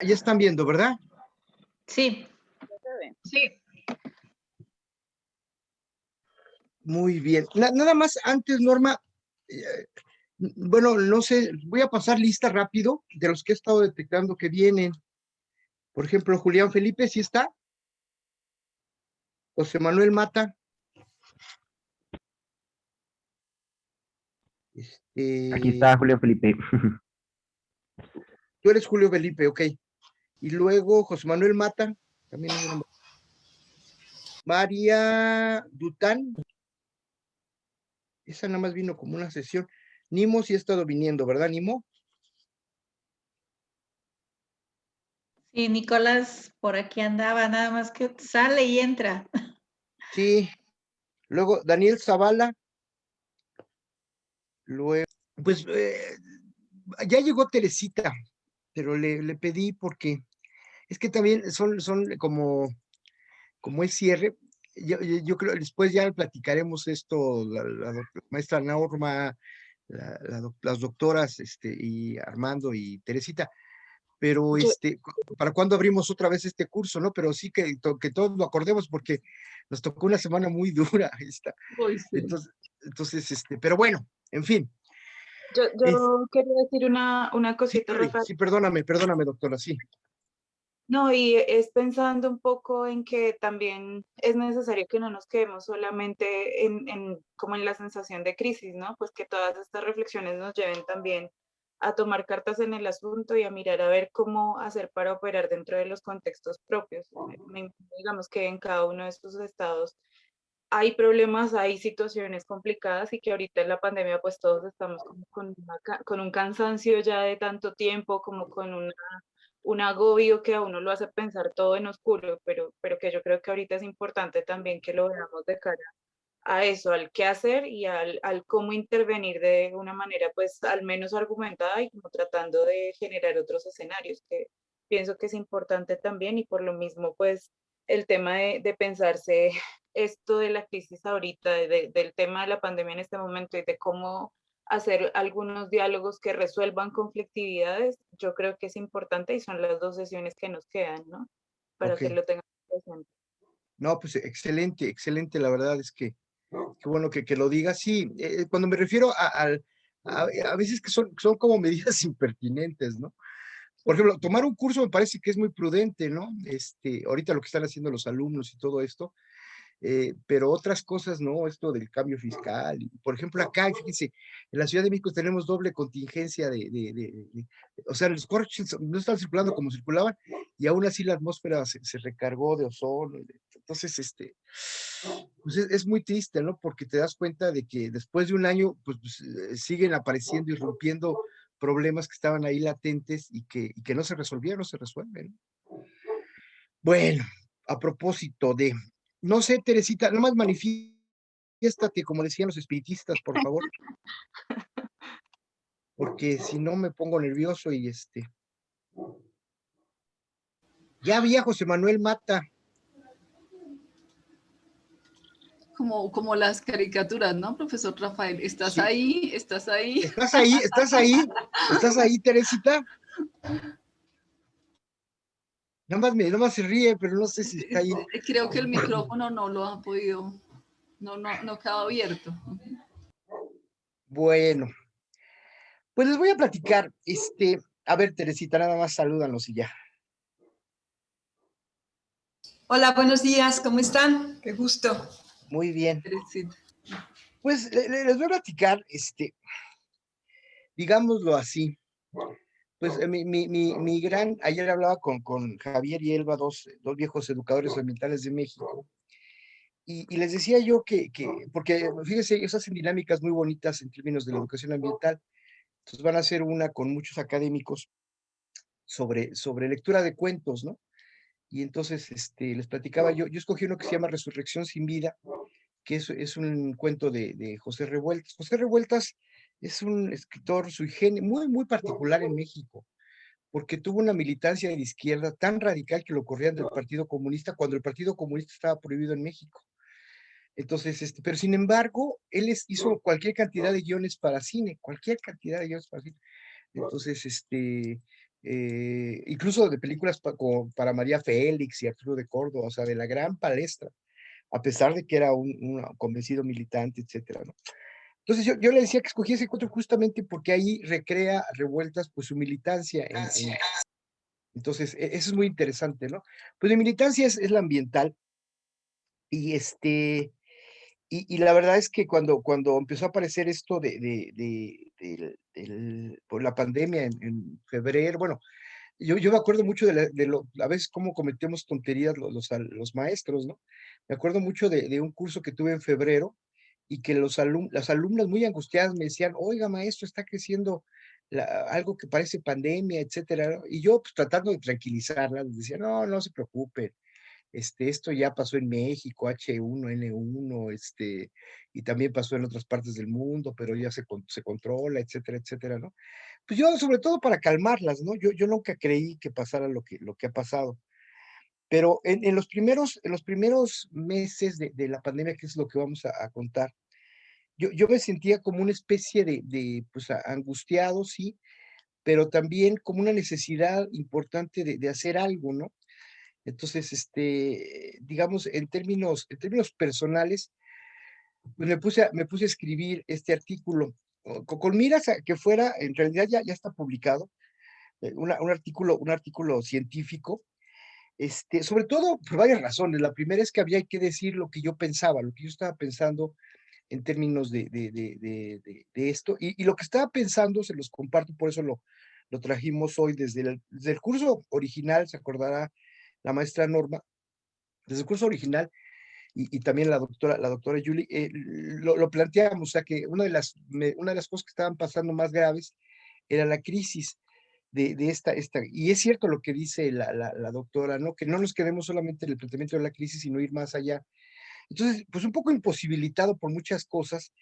ya están viendo, ¿verdad? Sí. Sí. Muy bien. Nada más antes, Norma, bueno, no sé, voy a pasar lista rápido de los que he estado detectando que vienen. Por ejemplo, Julián Felipe, ¿sí está? José Manuel Mata. Aquí está Julio Felipe. Tú eres Julio Felipe, ok. Y luego José Manuel Mata, también es una... María Dután, esa nada más vino como una sesión. Nimo sí ha estado viniendo, ¿verdad, Nimo? Sí, Nicolás por aquí andaba, nada más que sale y entra. Sí. Luego Daniel Zavala. Luego, pues ya llegó Teresita, pero le pedí porque es que también son como es cierre, yo creo, después ya platicaremos esto, la maestra Norma, las doctoras, y Armando y Teresita, pero ¿para cuándo abrimos otra vez este curso, no? Pero sí que todos lo acordemos porque nos tocó una semana muy dura esta. Uy, sí. Entonces, pero bueno, en fin. Yo quería decir una cosita Sí, rápida. sí, perdóname, doctora, sí. No, y es pensando un poco en que también es necesario que no nos quedemos solamente como en la sensación de crisis, ¿no? Pues que todas estas reflexiones nos lleven también a tomar cartas en el asunto y a mirar a ver cómo hacer para operar dentro de los contextos propios. Digamos que en cada uno de estos estados hay problemas, hay situaciones complicadas y que ahorita en la pandemia pues todos estamos como con un cansancio ya de tanto tiempo, como con un agobio que a uno lo hace pensar todo en oscuro, pero que yo creo que ahorita es importante también que lo veamos de cara a eso, al qué hacer y al cómo intervenir de una manera pues al menos argumentada y como tratando de generar otros escenarios, que pienso que es importante también y por lo mismo pues el tema de pensarse esto de la crisis ahorita, del tema de la pandemia en este momento y de cómo hacer algunos diálogos que resuelvan conflictividades, yo creo que es importante y son las 2 sesiones que nos quedan, ¿no? Para que Ok. lo tengan presente. No, pues excelente, la verdad es que qué bueno que lo digas. Sí, cuando me refiero a veces que son como medidas impertinentes, ¿no? Por ejemplo, tomar un curso me parece que es muy prudente, ¿no? Ahorita lo que están haciendo los alumnos y todo esto, pero otras cosas, ¿no? Esto del cambio fiscal. Por ejemplo, acá, fíjense, en la Ciudad de México tenemos doble contingencia o sea, los corches no están circulando como circulaban y aún así la atmósfera se recargó de ozono. Entonces, pues es muy triste, ¿no? Porque te das cuenta de que después de un año, pues siguen apareciendo y rompiendo problemas que estaban ahí latentes y que no se resolvieron, no se resuelven. Bueno, a propósito de, no sé, Teresita, nomás manifiéstate, como decían los espiritistas, por favor, porque si no me pongo nervioso y ya vi a José Manuel Mata. Como las caricaturas, ¿no, profesor Rafael? ¿Estás Sí. ahí? ¿Estás ahí? ¿Estás ahí? ¿Estás ahí? ¿Estás ahí, Teresita? Nada más se ríe, pero no sé si está ahí. Creo que el micrófono no lo ha podido, no quedado abierto. Bueno, pues les voy a platicar, a ver, Teresita, nada más salúdanos y ya. Hola, buenos días, ¿cómo están? Qué gusto. Muy bien. Teresita. Pues les voy a platicar, digámoslo así. Pues ayer hablaba con Javier y Elba, dos viejos educadores ambientales de México, y les decía yo porque fíjense, ellos hacen dinámicas muy bonitas en términos de la educación ambiental, entonces van a hacer una con muchos académicos sobre lectura de cuentos, ¿no? Y entonces les platicaba, yo escogí uno que se llama Resurrección sin vida, que es un cuento de José Revueltas. José Revueltas es un escritor sui generis, muy, muy particular en México, porque tuvo una militancia de izquierda tan radical que lo corrían del Partido Comunista cuando el Partido Comunista estaba prohibido en México. Entonces, pero sin embargo, él hizo cualquier cantidad de guiones para cine, cualquier cantidad de guiones para cine. Entonces, incluso de películas como para María Félix y Arturo de Córdoba, o sea, de la gran palestra, a pesar de que era un convencido militante, etcétera, ¿no? Entonces yo le decía que escogí ese encuentro justamente porque ahí recrea revueltas pues su militancia. Entonces, eso es muy interesante, ¿no? Pues mi militancia es la ambiental y y la verdad es que cuando empezó a aparecer esto por la pandemia en febrero, bueno, yo me acuerdo mucho a veces cómo cometemos tonterías los maestros, ¿no? Me acuerdo mucho de un curso que tuve en febrero y que las alumnas muy angustiadas me decían, oiga, maestro, está creciendo algo que parece pandemia, etcétera, ¿no? Y yo, pues, tratando de tranquilizarlas, les decía, no, no se preocupen, esto ya pasó en México, H1N1, y también pasó en otras partes del mundo, pero ya se controla, etcétera, etcétera, ¿no? Pues yo, sobre todo para calmarlas, ¿no? Yo nunca creí que pasara lo que ha pasado. Pero en los primeros meses de la pandemia, que es lo que vamos a contar, yo me sentía como una especie pues, angustiado, sí, pero también como una necesidad importante de hacer algo, ¿no? Entonces, digamos, en términos personales, pues me puse a escribir este artículo con miras a que fuera, en realidad ya está publicado, un artículo científico, sobre todo por varias razones. La primera es que había que decir lo que yo pensaba, lo que yo estaba pensando en términos de esto, y lo que estaba pensando se los comparto, por eso lo trajimos hoy desde el curso original, se acordará la maestra Norma, desde el curso original y también la doctora Julie, lo planteamos, o sea que una de las cosas que estaban pasando más graves era la crisis de y es cierto lo que dice la doctora, ¿no? Que no nos quedemos solamente en el planteamiento de la crisis, sino ir más allá. Entonces, pues un poco imposibilitado por muchas cosas,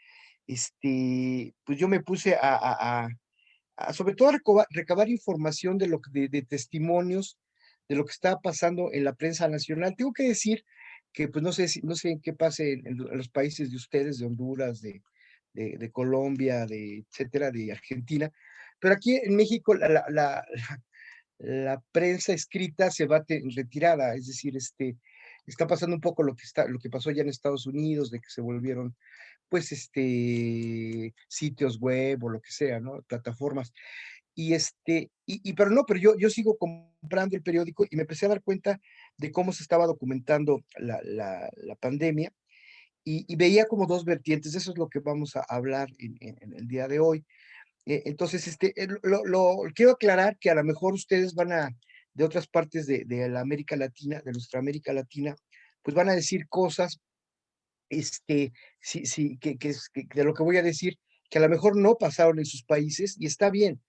pues yo me puse sobre todo a recabar información de testimonios de lo que estaba pasando en la prensa nacional. Tengo que decir que pues no sé en qué pase en los países de ustedes, de Honduras, de Colombia, etcétera, de Argentina, pero aquí en México la prensa escrita se va en retirada, es decir, está pasando un poco lo que pasó ya en Estados Unidos, de que se volvieron pues sitios web o lo que sea, ¿no? Plataformas. Pero no, pero yo sigo comprando el periódico y me empecé a dar cuenta de cómo se estaba documentando la pandemia y veía como dos vertientes. Eso es lo que vamos a hablar en el día de hoy. Entonces, quiero aclarar que a lo mejor ustedes de otras partes de la América Latina, de nuestra América Latina, pues van a decir cosas, sí, sí, de lo que voy a decir, que a lo mejor no pasaron en sus países y está bien.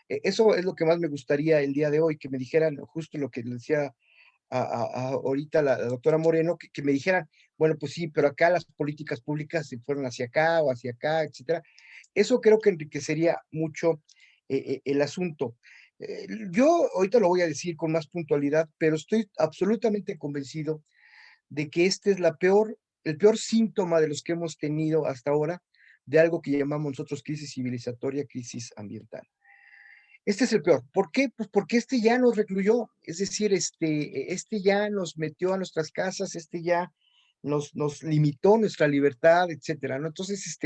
Eso es lo que más me gustaría el día de hoy, que me dijeran justo lo que le decía ahorita la doctora Moreno, que me dijeran, bueno, pues sí, pero acá las políticas públicas se fueron hacia acá o hacia acá, etcétera. Eso creo que enriquecería mucho el asunto. Yo ahorita lo voy a decir con más puntualidad, pero estoy absolutamente convencido de que este es el peor síntoma de los que hemos tenido hasta ahora de algo que llamamos nosotros crisis civilizatoria, crisis ambiental. Este es el peor. ¿Por qué? Pues porque ya nos recluyó, es decir, ya nos metió a nuestras casas, ya nos limitó nuestra libertad, etcétera, ¿no? Entonces,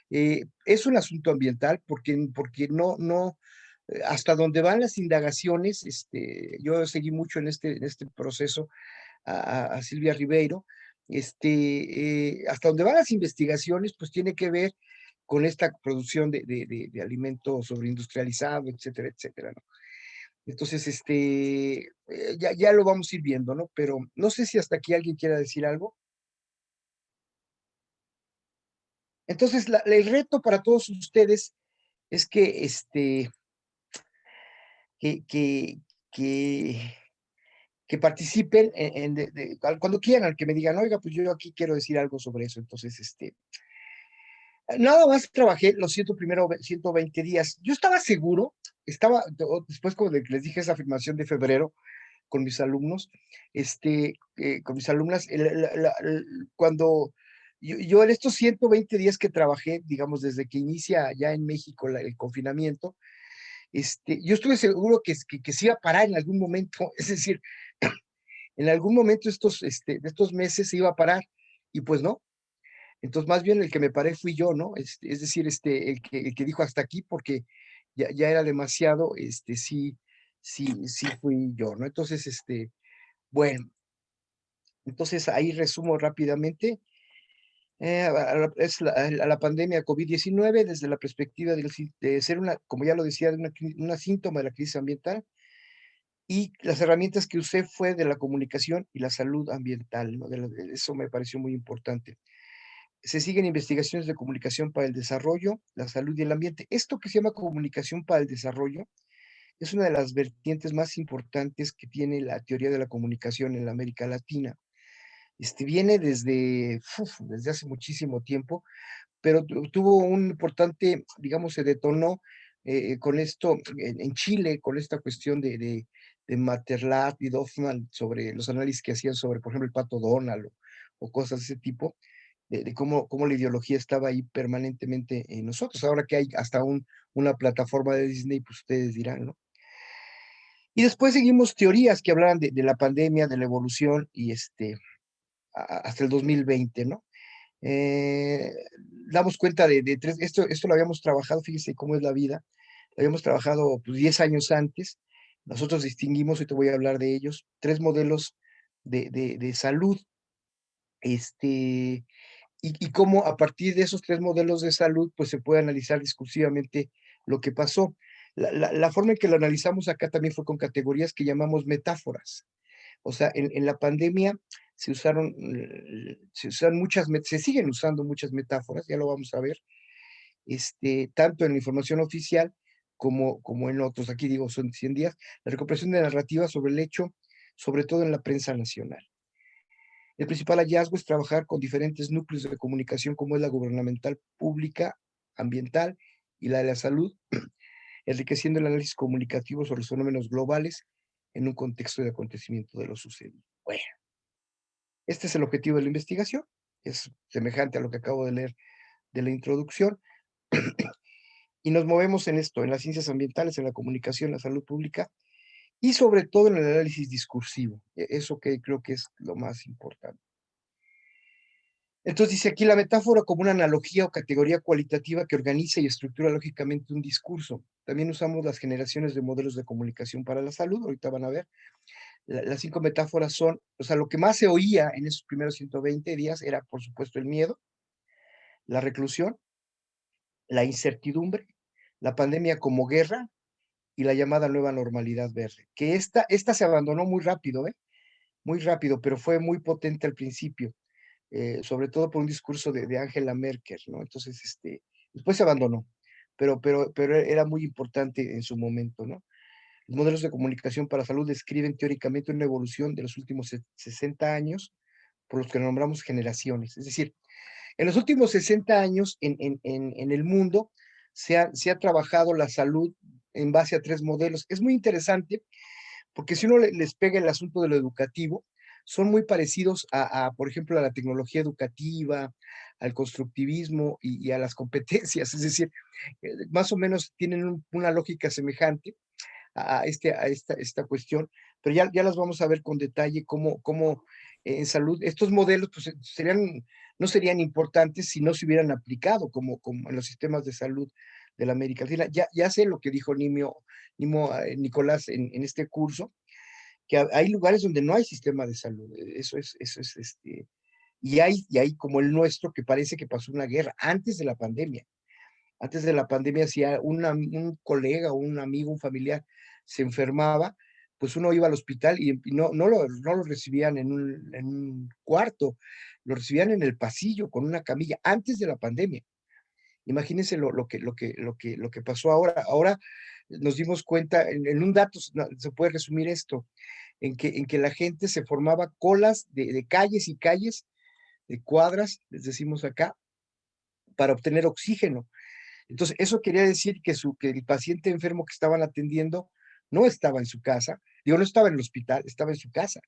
es un asunto ambiental porque hasta donde van las indagaciones, yo seguí mucho en este proceso a Silvia Ribeiro, hasta donde van las investigaciones, pues tiene que ver con esta producción de alimentos sobreindustrializado, etcétera, etcétera, ¿no? Entonces, ya lo vamos a ir viendo, ¿no? Pero no sé si hasta aquí alguien quiera decir algo. Entonces, el reto para todos ustedes es que, que, que, que participen cuando quieran, que me digan, oiga, pues yo aquí quiero decir algo sobre eso. Entonces, nada más trabajé los 120 días. Yo estaba seguro, después como les dije esa afirmación de febrero con mis alumnos, con mis alumnas, cuando yo en estos 120 días que trabajé, digamos, desde que inicia ya en México el confinamiento, yo estuve seguro que se iba a parar en algún momento, es decir, en algún momento de estos meses se iba a parar, y pues no. Entonces, más bien el que me paré fui yo, ¿no? Es decir, el que dijo hasta aquí, porque ya era demasiado, sí fui yo, ¿no? Entonces, bueno, entonces ahí resumo rápidamente. Es a la pandemia COVID-19 desde la perspectiva de ser una, como ya lo decía, de una síntoma de la crisis ambiental, y las herramientas que usé fue de la comunicación y la salud ambiental, ¿no? Eso me pareció muy importante. Se siguen investigaciones de comunicación para el desarrollo, la salud y el ambiente. Esto que se llama comunicación para el desarrollo es una de las vertientes más importantes que tiene la teoría de la comunicación en la América Latina. Viene desde hace muchísimo tiempo, pero tuvo un importante, digamos, se detonó con esto en Chile, con esta cuestión de Materlat y Doffman sobre los análisis que hacían sobre, por ejemplo, el pato Donald o cosas de ese tipo, de cómo la ideología estaba ahí permanentemente en nosotros. Ahora que hay hasta una plataforma de Disney, pues ustedes dirán, ¿no? Y después seguimos teorías que hablaban de la pandemia, de la evolución y hasta el 2020, ¿no? Eh, Damos cuenta de tres, esto lo habíamos trabajado, fíjese cómo es la vida, lo habíamos trabajado pues, 10 años antes. Nosotros distinguimos, y te voy a hablar de ellos, tres modelos de salud, y cómo a partir de esos tres modelos de salud, pues se puede analizar discursivamente lo que pasó. La forma en que lo analizamos acá también fue con categorías que llamamos metáforas. O sea, en la pandemia se usaron se siguen usando muchas metáforas, ya lo vamos a ver, tanto en la información oficial como en otros. Aquí digo, son 100 días, la recuperación de narrativa sobre el hecho, sobre todo en la prensa nacional. El principal hallazgo es trabajar con diferentes núcleos de comunicación, como es la gubernamental, pública, ambiental y la de la salud, enriqueciendo el análisis comunicativo sobre los fenómenos globales en un contexto de acontecimiento de lo sucedido. Bueno, este es el objetivo de la investigación, es semejante a lo que acabo de leer de la introducción, y nos movemos en esto, en las ciencias ambientales, en la comunicación, la salud pública, y sobre todo en el análisis discursivo, eso que creo que es lo más importante. Entonces dice aquí la metáfora como una analogía o categoría cualitativa que organiza y estructura lógicamente un discurso. También usamos las generaciones de modelos de comunicación para la salud, ahorita van a ver. Las 5 metáforas son, o sea, lo que más se oía en esos primeros 120 días era, por supuesto, el miedo, la reclusión, la incertidumbre, la pandemia como guerra y la llamada nueva normalidad verde. Que esta se abandonó muy rápido, muy rápido, pero fue muy potente al principio. Sobre todo por un discurso de Angela Merkel, ¿no? Entonces, después se abandonó, pero era muy importante en su momento, ¿no? Los modelos de comunicación para salud describen teóricamente una evolución de los últimos 60 años, por los que nombramos generaciones. Es decir, en los últimos 60 años en el mundo se ha trabajado la salud en base a 3 modelos. Es muy interesante porque si uno les pega el asunto de lo educativo, son muy parecidos por ejemplo, a la tecnología educativa, al constructivismo y a las competencias, es decir, más o menos tienen una lógica semejante esta cuestión, pero ya las vamos a ver con detalle cómo en salud, estos modelos pues, no serían importantes si no se hubieran aplicado como en los sistemas de salud de la América Latina. Ya sé lo que dijo Nicolás en este curso, que hay lugares donde no hay sistema de salud, eso es y hay como el nuestro que parece que pasó una guerra antes de la pandemia. Antes de la pandemia, si un colega, un amigo, un familiar se enfermaba, pues uno iba al hospital y no lo recibían en un cuarto, lo recibían en el pasillo con una camilla antes de la pandemia. Imagínense lo que pasó ahora. Ahora nos dimos cuenta, en un dato se puede resumir esto, en que la gente se formaba colas de calles y calles, de cuadras, les decimos acá, para obtener oxígeno. Entonces, eso quería decir que el paciente enfermo que estaban atendiendo no estaba en su casa, no estaba en el hospital, estaba en su casa.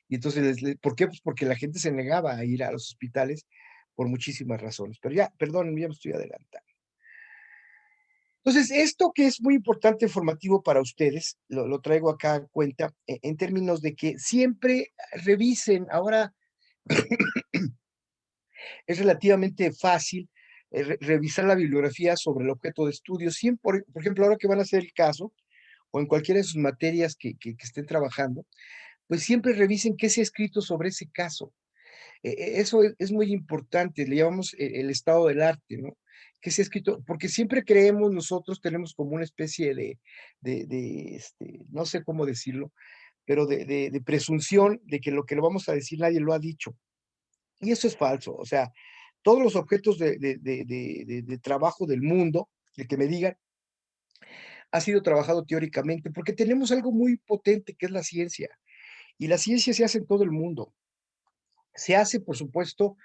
Y entonces, ¿por qué? Pues porque la gente se negaba a ir a los hospitales por muchísimas razones. Pero ya, perdón, ya me estoy adelantando. Entonces, esto que es muy importante, formativo para ustedes, lo traigo acá a cuenta en términos de que siempre revisen. Ahora es relativamente fácil revisar la bibliografía sobre el objeto de estudio. Siempre, por ejemplo, ahora que van a hacer el caso, o en cualquiera de sus materias que estén trabajando, pues siempre revisen qué se ha escrito sobre ese caso. Eso es muy importante, le llamamos el estado del arte, ¿no? Que se ha escrito, porque siempre creemos nosotros, tenemos como una especie no sé cómo decirlo, pero de presunción de que lo que le vamos a decir nadie lo ha dicho. Y eso es falso. O sea, todos los objetos de trabajo del mundo, de que me digan, ha sido trabajado teóricamente, porque tenemos algo muy potente que es la ciencia. Y la ciencia se hace en todo el mundo. Se hace, por supuesto,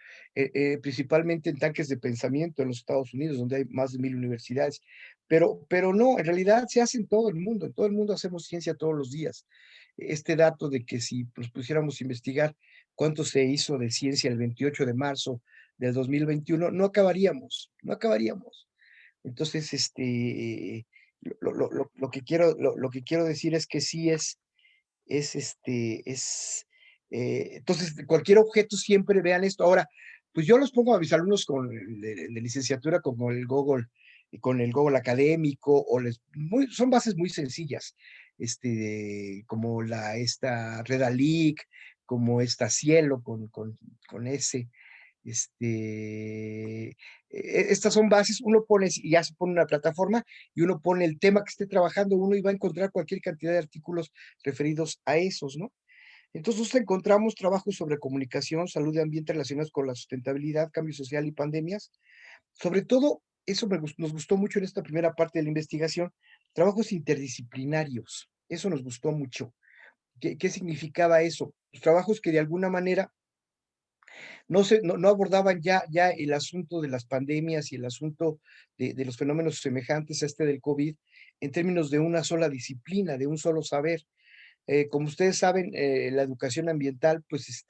principalmente en tanques de pensamiento en los Estados Unidos, donde hay más de 1000 universidades, pero no, en realidad se hace en todo el mundo hacemos ciencia todos los días. Este dato de que si nos pusiéramos a investigar cuánto se hizo de ciencia el 28 de marzo del 2021, no acabaríamos, no acabaríamos. Entonces, lo que quiero decir es que sí entonces, cualquier objeto siempre vean esto. Ahora, pues yo los pongo a mis alumnos con de licenciatura con el Google académico, son bases muy sencillas, como esta Redalic, como esta Cielo con S. Estas son bases, uno pone, y ya se pone una plataforma, y uno pone el tema que esté trabajando, uno iba a encontrar cualquier cantidad de artículos referidos a esos, ¿no? Entonces encontramos trabajos sobre comunicación, salud y ambiente relacionados con la sustentabilidad, cambio social y pandemias. Sobre todo, eso nos gustó mucho en esta primera parte de la investigación, trabajos interdisciplinarios. Eso nos gustó mucho. ¿Qué significaba eso? Los trabajos que de alguna manera no abordaban ya el asunto de las pandemias y el asunto de los fenómenos semejantes a este del COVID en términos de una sola disciplina, de un solo saber. Como ustedes saben, la educación ambiental, pues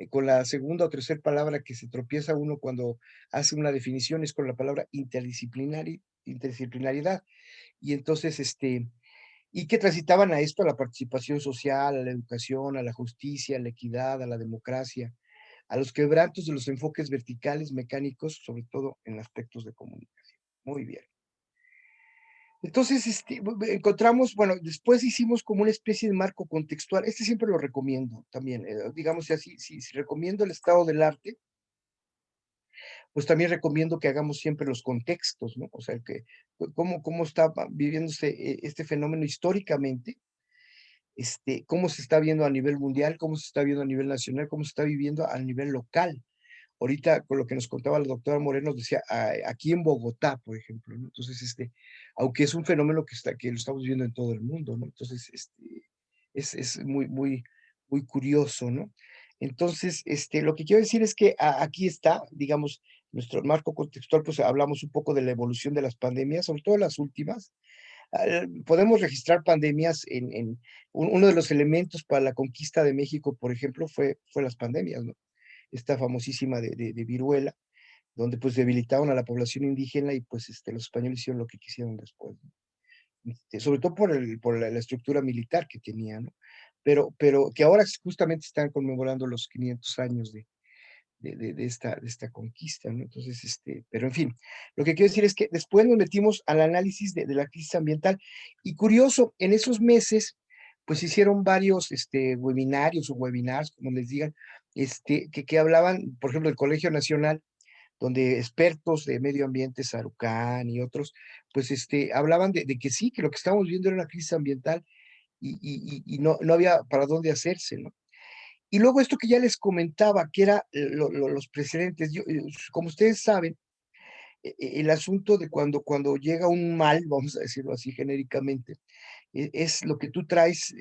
con la segunda o tercera palabra que se tropieza uno cuando hace una definición es con la palabra interdisciplinariedad. Y entonces, y que transitaban a esto, a la participación social, a la educación, a la justicia, a la equidad, a la democracia, a los quebrantos de los enfoques verticales mecánicos, sobre todo en aspectos de comunicación. Muy bien. Entonces, encontramos, bueno, después hicimos como una especie de marco contextual. Siempre lo recomiendo también. Digamos así, si recomiendo el estado del arte, pues también recomiendo que hagamos siempre los contextos, ¿no? O sea, cómo está viviéndose este fenómeno históricamente, cómo se está viendo a nivel mundial, cómo se está viendo a nivel nacional, cómo se está viviendo a nivel local. Ahorita, con lo que nos contaba la doctora Moreno, nos decía, aquí en Bogotá, por ejemplo, ¿no? Entonces, aunque es un fenómeno que lo estamos viendo en todo el mundo, ¿no? Entonces, es muy curioso, ¿no? Entonces, lo que quiero decir es que aquí está, digamos, nuestro marco contextual, pues hablamos un poco de la evolución de las pandemias, sobre todo las últimas. Podemos registrar pandemias uno de los elementos para la conquista de México, por ejemplo, fue las pandemias, ¿no? Esta famosísima de viruela, donde pues debilitaron a la población indígena y pues los españoles hicieron lo que quisieron después, ¿no? Sobre todo por la estructura militar que tenía, ¿no? Pero que ahora justamente están conmemorando los 500 años de esta conquista, ¿no? Entonces, pero en fin, lo que quiero decir es que después nos metimos al análisis de la crisis ambiental y curioso, en esos meses, pues hicieron varios webinarios o webinars, como les digan, que hablaban, por ejemplo, del Colegio Nacional, donde expertos de medio ambiente, Sarucán y otros, pues hablaban de que sí, que lo que estábamos viendo era una crisis ambiental y no había para dónde hacerse, ¿no? Y luego esto que ya les comentaba, que era los precedentes. Como ustedes saben, el asunto de cuando llega un mal, vamos a decirlo así genéricamente, es lo que tú traes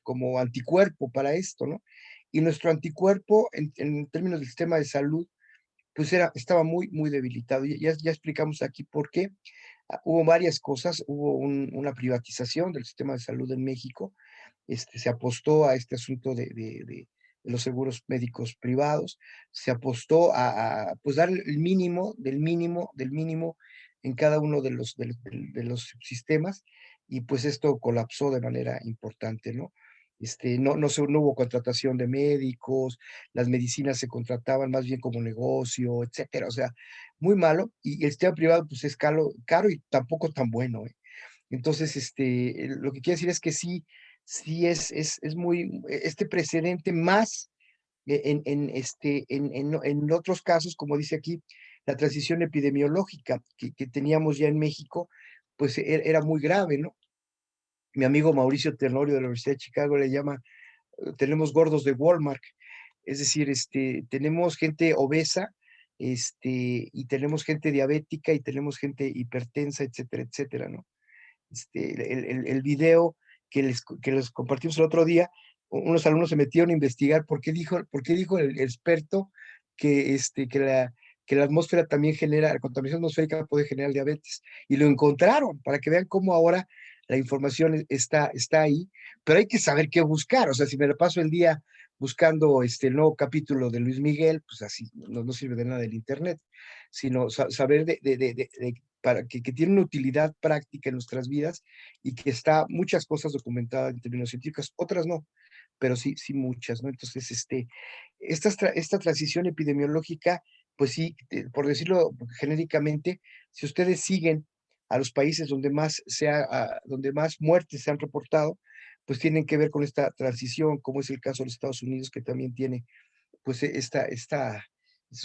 como anticuerpo para esto, ¿no? Y nuestro anticuerpo, en términos del sistema de salud, pues estaba muy debilitado. Ya explicamos aquí por qué. Hubo varias cosas, hubo una privatización del sistema de salud en México, se apostó a este asunto de los seguros médicos privados, se apostó a pues dar el mínimo del mínimo en cada uno de los sistemas, y pues esto colapsó de manera importante, ¿no? No hubo contratación de médicos, las medicinas se contrataban más bien como negocio, etcétera. O sea, muy malo, y el sistema privado pues es caro y tampoco tan bueno, ¿eh? Entonces, lo que quiero decir es que sí es muy, este precedente más en otros casos, como dice aquí, la transición epidemiológica que teníamos ya en México, pues era muy grave, ¿no? Mi amigo Mauricio Tenorio de la Universidad de Chicago le llama, tenemos gordos de Walmart, es decir, tenemos gente obesa, y tenemos gente diabética y tenemos gente hipertensa, etcétera, etcétera, ¿no? El video que les compartimos el otro día, unos alumnos se metieron a investigar por qué dijo el experto que la atmósfera también genera, la contaminación atmosférica puede generar diabetes. Y lo encontraron, para que vean cómo ahora la información está ahí, pero hay que saber qué buscar. O sea, si me la paso el día buscando el nuevo capítulo de Luis Miguel, pues así no sirve de nada el Internet, sino saber que tiene una utilidad práctica en nuestras vidas y que está muchas cosas documentadas en términos científicos, otras no, pero sí muchas, ¿no? Entonces, esta transición epidemiológica, pues sí, por decirlo genéricamente, si ustedes siguen a los países donde más muertes se han reportado, pues tienen que ver con esta transición, como es el caso de los Estados Unidos, que también tiene, pues, estas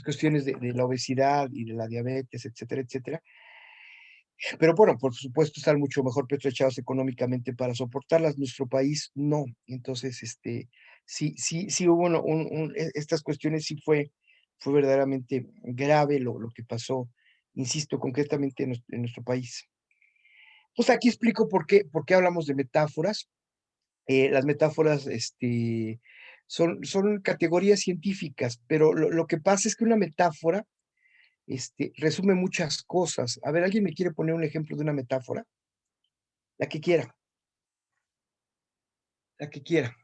cuestiones de la obesidad y de la diabetes, etcétera, etcétera. Pero bueno, por supuesto, están mucho mejor pertrechados económicamente para soportarlas. Nuestro país no. Entonces, sí hubo estas cuestiones, sí fue verdaderamente grave lo que pasó, insisto, concretamente en nuestro país. Pues aquí explico por qué hablamos de metáforas. Las metáforas, son categorías científicas, pero lo que pasa es que una metáfora, resume muchas cosas. A ver, ¿alguien me quiere poner un ejemplo de una metáfora? La que quiera, la que quiera.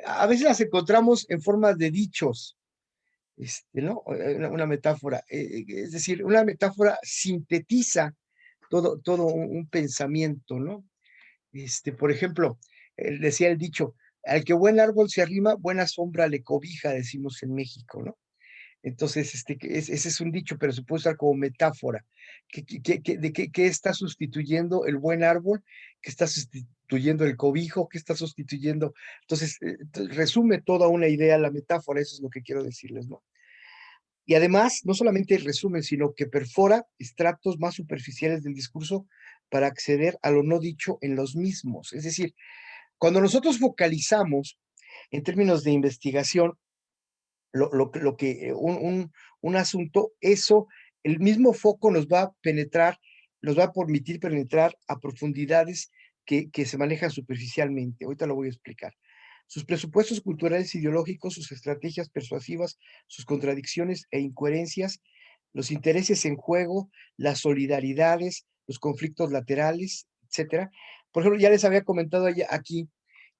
A veces las encontramos en formas de dichos, ¿no? Una metáfora. Es decir, una metáfora sintetiza todo un pensamiento, ¿no? Por ejemplo, decía el dicho, al que buen árbol se arrima, buena sombra le cobija, decimos en México, ¿no? Entonces, ese es un dicho, pero se puede usar como metáfora. ¿Qué está sustituyendo el buen árbol? ¿Qué está sustituyendo el cobijo? ¿Qué está sustituyendo? Entonces, resume toda una idea la metáfora, eso es lo que quiero decirles, ¿no? Y además, no solamente resume, sino que perfora estratos más superficiales del discurso para acceder a lo no dicho en los mismos. Es decir, cuando nosotros focalizamos en términos de investigación, lo que un asunto, eso, el mismo foco nos va a penetrar, nos va a permitir penetrar a profundidades que se manejan superficialmente. Ahorita lo voy a explicar. Sus presupuestos culturales e ideológicos, sus estrategias persuasivas, sus contradicciones e incoherencias, los intereses en juego, las solidaridades, los conflictos laterales, etcétera. Por ejemplo, ya les había comentado aquí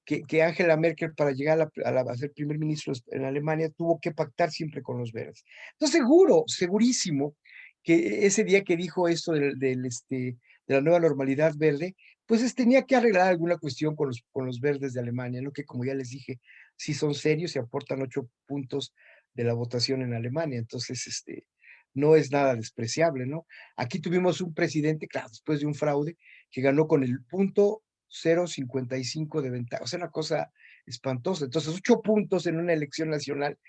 que Angela Merkel, para llegar a ser primer ministro en Alemania, tuvo que pactar siempre con los verdes. Entonces, segurísimo, que ese día que dijo esto de la nueva normalidad verde, pues tenía que arreglar alguna cuestión con los verdes de Alemania, ¿no? Que, como ya les dije, sí son serios y aportan 8 puntos de la votación en Alemania. Entonces, no es nada despreciable, ¿no? Aquí tuvimos un presidente, claro, después de un fraude, que ganó con el punto 0,55 de ventaja. O sea, una cosa espantosa. Entonces, 8 puntos en una elección nacional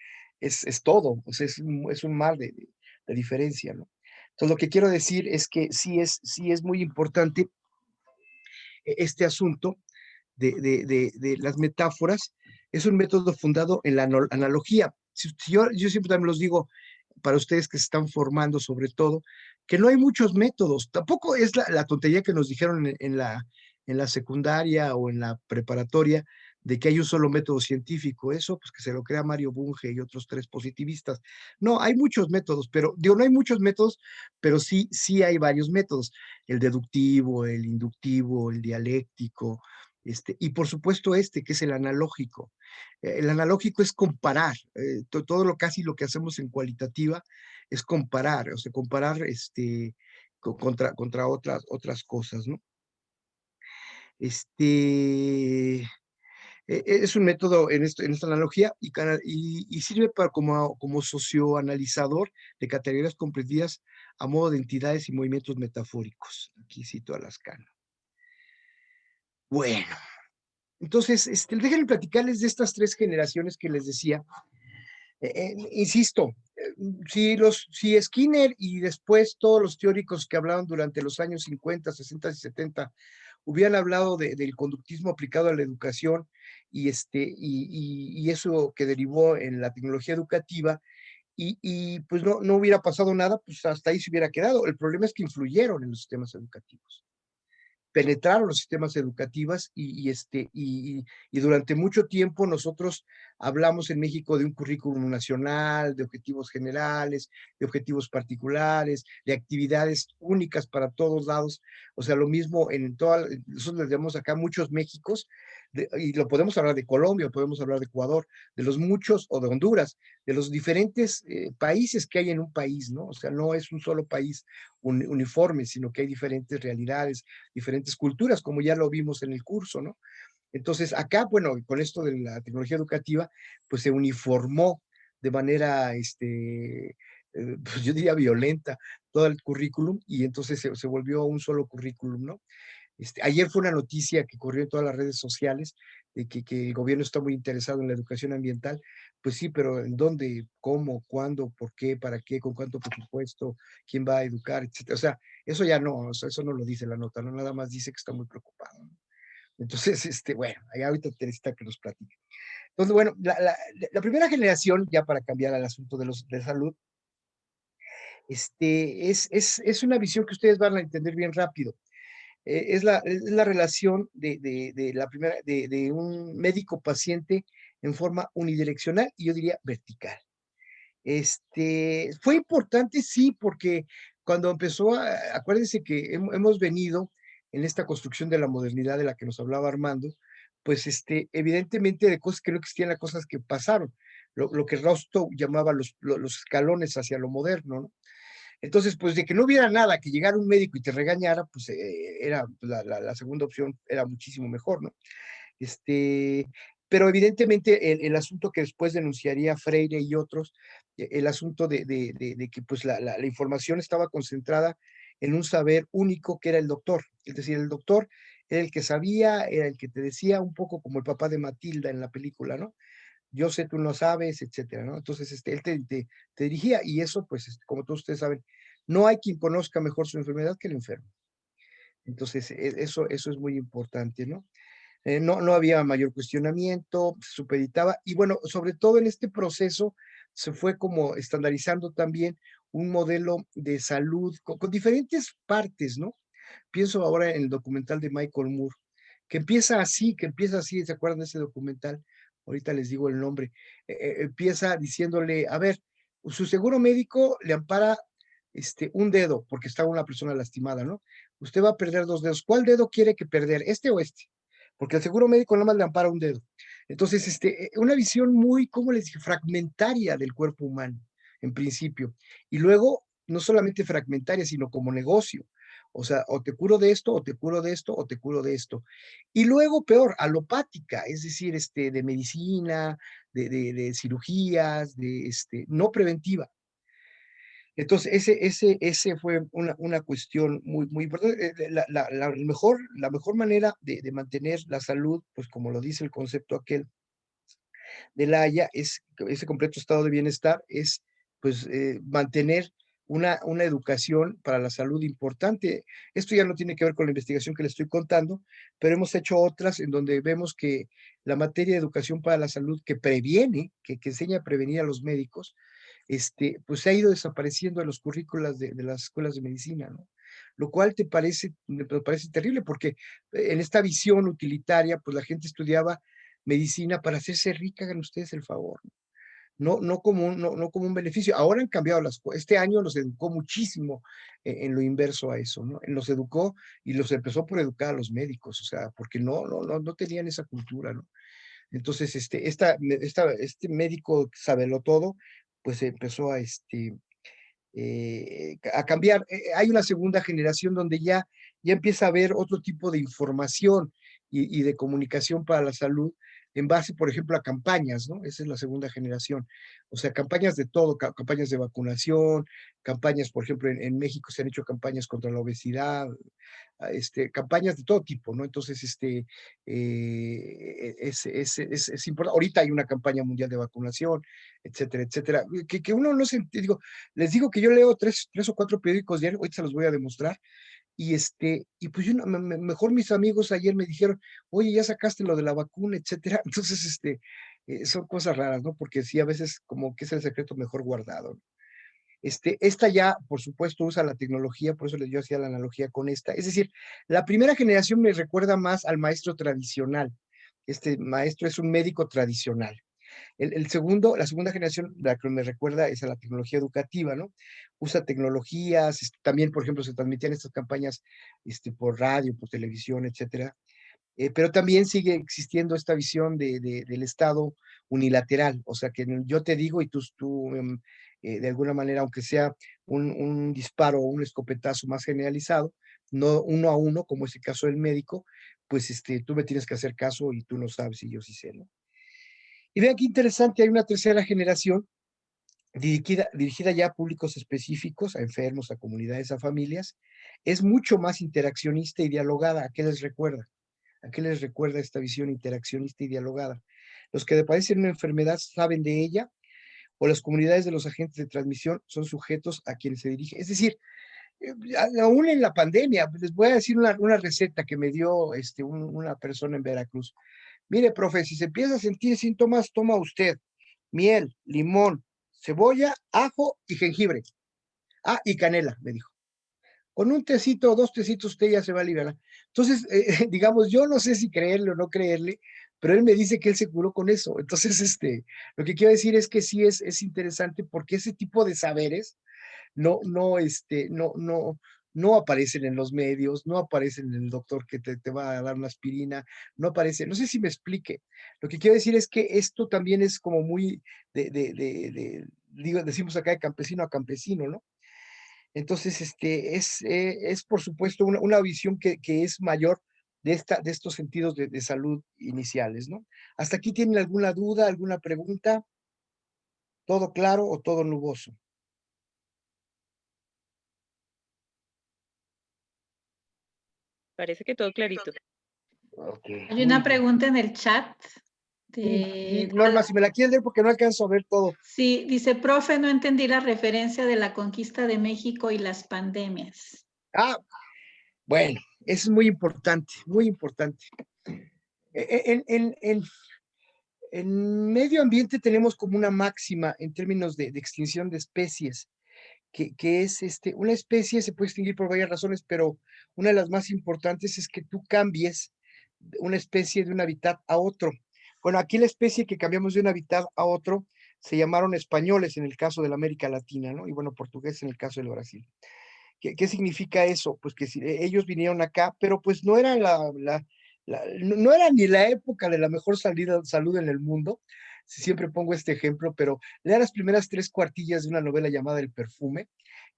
es todo. O sea, es un mar de diferencia, ¿no? Entonces, lo que quiero decir es que sí es muy importante este asunto de las metáforas. Es un método fundado en la analogía. Yo siempre también los digo, para ustedes que se están formando sobre todo, que no hay muchos métodos. Tampoco es la tontería que nos dijeron en la secundaria o en la preparatoria de que hay un solo método científico. Eso, pues que se lo crea Mario Bunge y otros 3 positivistas. No, hay muchos métodos, pero digo, no hay muchos métodos, pero sí hay varios métodos. El deductivo, el inductivo, el dialéctico, y por supuesto que es el analógico. El analógico es comparar, casi lo que hacemos en cualitativa es comparar, o sea, comparar contra otras cosas, ¿no? Es un método en esta analogía y sirve como socioanalizador de categorías comprendidas a modo de entidades y movimientos metafóricos. Aquí cito a Lascano. Bueno, entonces, déjenme platicarles de estas 3 generaciones que les decía. Insisto, si Skinner y después todos los teóricos que hablaban durante los años 50, 60 y 70 hubieran hablado del conductismo aplicado a la educación y eso que derivó en la tecnología educativa y pues no hubiera pasado nada, pues hasta ahí se hubiera quedado. El problema es que influyeron en los sistemas educativos, penetraron los sistemas educativos y durante mucho tiempo nosotros hablamos en México de un currículum nacional, de objetivos generales, de objetivos particulares, de actividades únicas para todos lados. O sea, lo mismo nosotros les llamamos acá muchos Méxicos, y lo podemos hablar de Colombia, podemos hablar de Ecuador, de los muchos, o de Honduras, de los diferentes países que hay en un país, ¿no? O sea, no es un solo país uniforme, sino que hay diferentes realidades, diferentes culturas, como ya lo vimos en el curso, ¿no? Entonces, acá, bueno, con esto de la tecnología educativa, pues se uniformó de manera, pues yo diría violenta, todo el currículum, y entonces se volvió un solo currículum, ¿no? Ayer fue una noticia que corrió en todas las redes sociales de que el gobierno está muy interesado en la educación ambiental. Pues sí, pero ¿en dónde? ¿Cómo? ¿Cuándo? ¿Por qué? ¿Para qué? ¿Con cuánto presupuesto? ¿Quién va a educar? Etcétera. O sea, eso ya no, o sea, eso no lo dice la nota, no nada más dice que está muy preocupado, ¿no? Entonces, bueno, ahí ahorita necesita que nos platique. Entonces, bueno, la primera generación, ya para cambiar al asunto de salud, es una visión que ustedes van a entender bien rápido. Es la relación de un médico-paciente en forma unidireccional y yo diría vertical. Fue importante, sí, porque cuando acuérdense que hemos venido en esta construcción de la modernidad de la que nos hablaba Armando, pues evidentemente de cosas que no existían, las cosas que pasaron, lo que Rostow llamaba los escalones hacia lo moderno, ¿no? Entonces, pues de que no hubiera nada, que llegara un médico y te regañara, pues era la segunda opción, era muchísimo mejor, ¿no? Pero evidentemente el asunto que después denunciaría Freire y otros, el asunto de que pues la información estaba concentrada en un saber único que era el doctor. Es decir, el doctor era el que sabía, era el que te decía, un poco como el papá de Matilda en la película, ¿no? Yo sé, tú no sabes, etcétera, ¿no? Entonces, él te dirigía y eso, pues, como todos ustedes saben, no hay quien conozca mejor su enfermedad que el enfermo. Entonces, eso es muy importante, ¿no? No había mayor cuestionamiento, se supeditaba, y bueno, sobre todo en este proceso se fue como estandarizando también un modelo de salud con diferentes partes, ¿no? Pienso ahora en el documental de Michael Moore, que empieza así, ¿se acuerdan de ese documental? Ahorita les digo el nombre. Empieza diciéndole, a ver, su seguro médico le ampara un dedo, porque está una persona lastimada, ¿no? Usted va a perder 2 dedos. ¿Cuál dedo quiere que perder? ¿Este o este? Porque el seguro médico nada más le ampara un dedo. Entonces, una visión muy, ¿cómo les dije? Fragmentaria del cuerpo humano, en principio. Y luego, no solamente fragmentaria, sino como negocio. O sea, o te curo de esto, o te curo de esto, o te curo de esto. Y luego, peor, alopática, es decir, de medicina, de cirugías, no preventiva. Entonces, ese fue una cuestión muy, muy importante. La mejor manera de mantener la salud, pues como lo dice el concepto aquel de la Haya, ese completo estado de bienestar, es pues mantener una educación para la salud importante. Esto ya no tiene que ver con la investigación que le estoy contando, pero hemos hecho otras en donde vemos que la materia de educación para la salud que previene, que enseña a prevenir a los médicos, pues se ha ido desapareciendo de los currículas de las escuelas de medicina, ¿no? Lo cual me parece terrible porque en esta visión utilitaria, pues la gente estudiaba medicina para hacerse rica, hagan ustedes el favor, no como un beneficio. Ahora han cambiado las cosas. Este año los educó muchísimo en lo inverso a eso, ¿no? Los educó y los empezó por educar a los médicos, o sea, porque no tenían esa cultura, ¿no? Entonces, este médico sabelo todo, pues empezó a cambiar. Hay una segunda generación donde ya empieza a haber otro tipo de información y de comunicación para la salud en base, por ejemplo, a campañas, ¿no? Esa es la segunda generación. O sea, campañas de todo, campañas de vacunación, campañas, por ejemplo, en México se han hecho campañas contra la obesidad, campañas de todo tipo, ¿no? Entonces, es importante. Ahorita hay una campaña mundial de vacunación, etcétera, etcétera. Que uno no se, digo, les digo que yo leo tres o cuatro periódicos diarios, ahorita se los voy a demostrar, y pues yo, mejor mis amigos ayer me dijeron, oye, ya sacaste lo de la vacuna, etcétera. Entonces, son cosas raras, ¿no? Porque sí, a veces como que es el secreto mejor guardado, ¿no? Esta ya, por supuesto, usa la tecnología, por eso yo hacía la analogía con esta. Es decir, la primera generación me recuerda más al maestro tradicional. Este maestro es un médico tradicional. La segunda generación, la que me recuerda es a la tecnología educativa, ¿no? Usa tecnologías, también, por ejemplo, se transmitían estas campañas por radio, por televisión, etcétera. Pero también sigue existiendo esta visión del Estado unilateral, o sea, que yo te digo y tú de alguna manera, aunque sea un disparo o un escopetazo más generalizado, no uno a uno, como es el caso del médico, pues tú me tienes que hacer caso y tú no sabes y yo sí sé, ¿no? Y vean qué interesante, hay una tercera generación dirigida ya a públicos específicos, a enfermos, a comunidades, a familias, es mucho más interaccionista y dialogada. ¿A qué les recuerda? ¿A qué les recuerda esta visión interaccionista y dialogada? Los que padecen una enfermedad saben de ella, o las comunidades de los agentes de transmisión son sujetos a quienes se dirige. Es decir, aún en la pandemia, les voy a decir una receta que me dio una persona en Veracruz. Mire, profe, si se empieza a sentir síntomas, toma usted miel, limón, cebolla, ajo y jengibre. Ah, y canela, me dijo. Con un tecito o dos tecitos usted ya se va a liberar. Entonces, digamos, yo no sé si creerle o no creerle, pero él me dice que él se curó con eso. Entonces, lo que quiero decir es que sí es interesante porque ese tipo de saberes no aparecen en los medios, no aparecen en el doctor que te va a dar una aspirina, no aparece, no sé si me explique. Lo que quiero decir es que esto también es como muy decimos acá de campesino a campesino, ¿no? Entonces, es por supuesto una visión que es mayor de estos sentidos de salud iniciales, ¿no? ¿Hasta aquí tienen alguna duda, alguna pregunta? ¿Todo claro o todo nuboso? Parece que todo clarito. Ok, Hay muy una bien. pregunta en el chat. Sí, Norma, si me la quieres leer porque no alcanzo a ver todo. Sí, dice, profe, no entendí la referencia de la conquista de México y las pandemias. Ah, bueno, es muy importante, muy importante. En medio ambiente tenemos como una máxima en términos de extinción de especies, que es una especie se puede extinguir por varias razones, pero una de las más importantes es que tú cambies una especie de un hábitat a otro. Bueno, aquí la especie que cambiamos de un hábitat a otro se llamaron españoles en el caso de la América Latina, ¿no? Y bueno, portugués en el caso del Brasil. ¿Qué significa eso? Pues que si, ellos vinieron acá, pero pues no era no era ni la época de la mejor salud en el mundo. Siempre pongo este ejemplo, pero lea las primeras 3 cuartillas de una novela llamada El Perfume,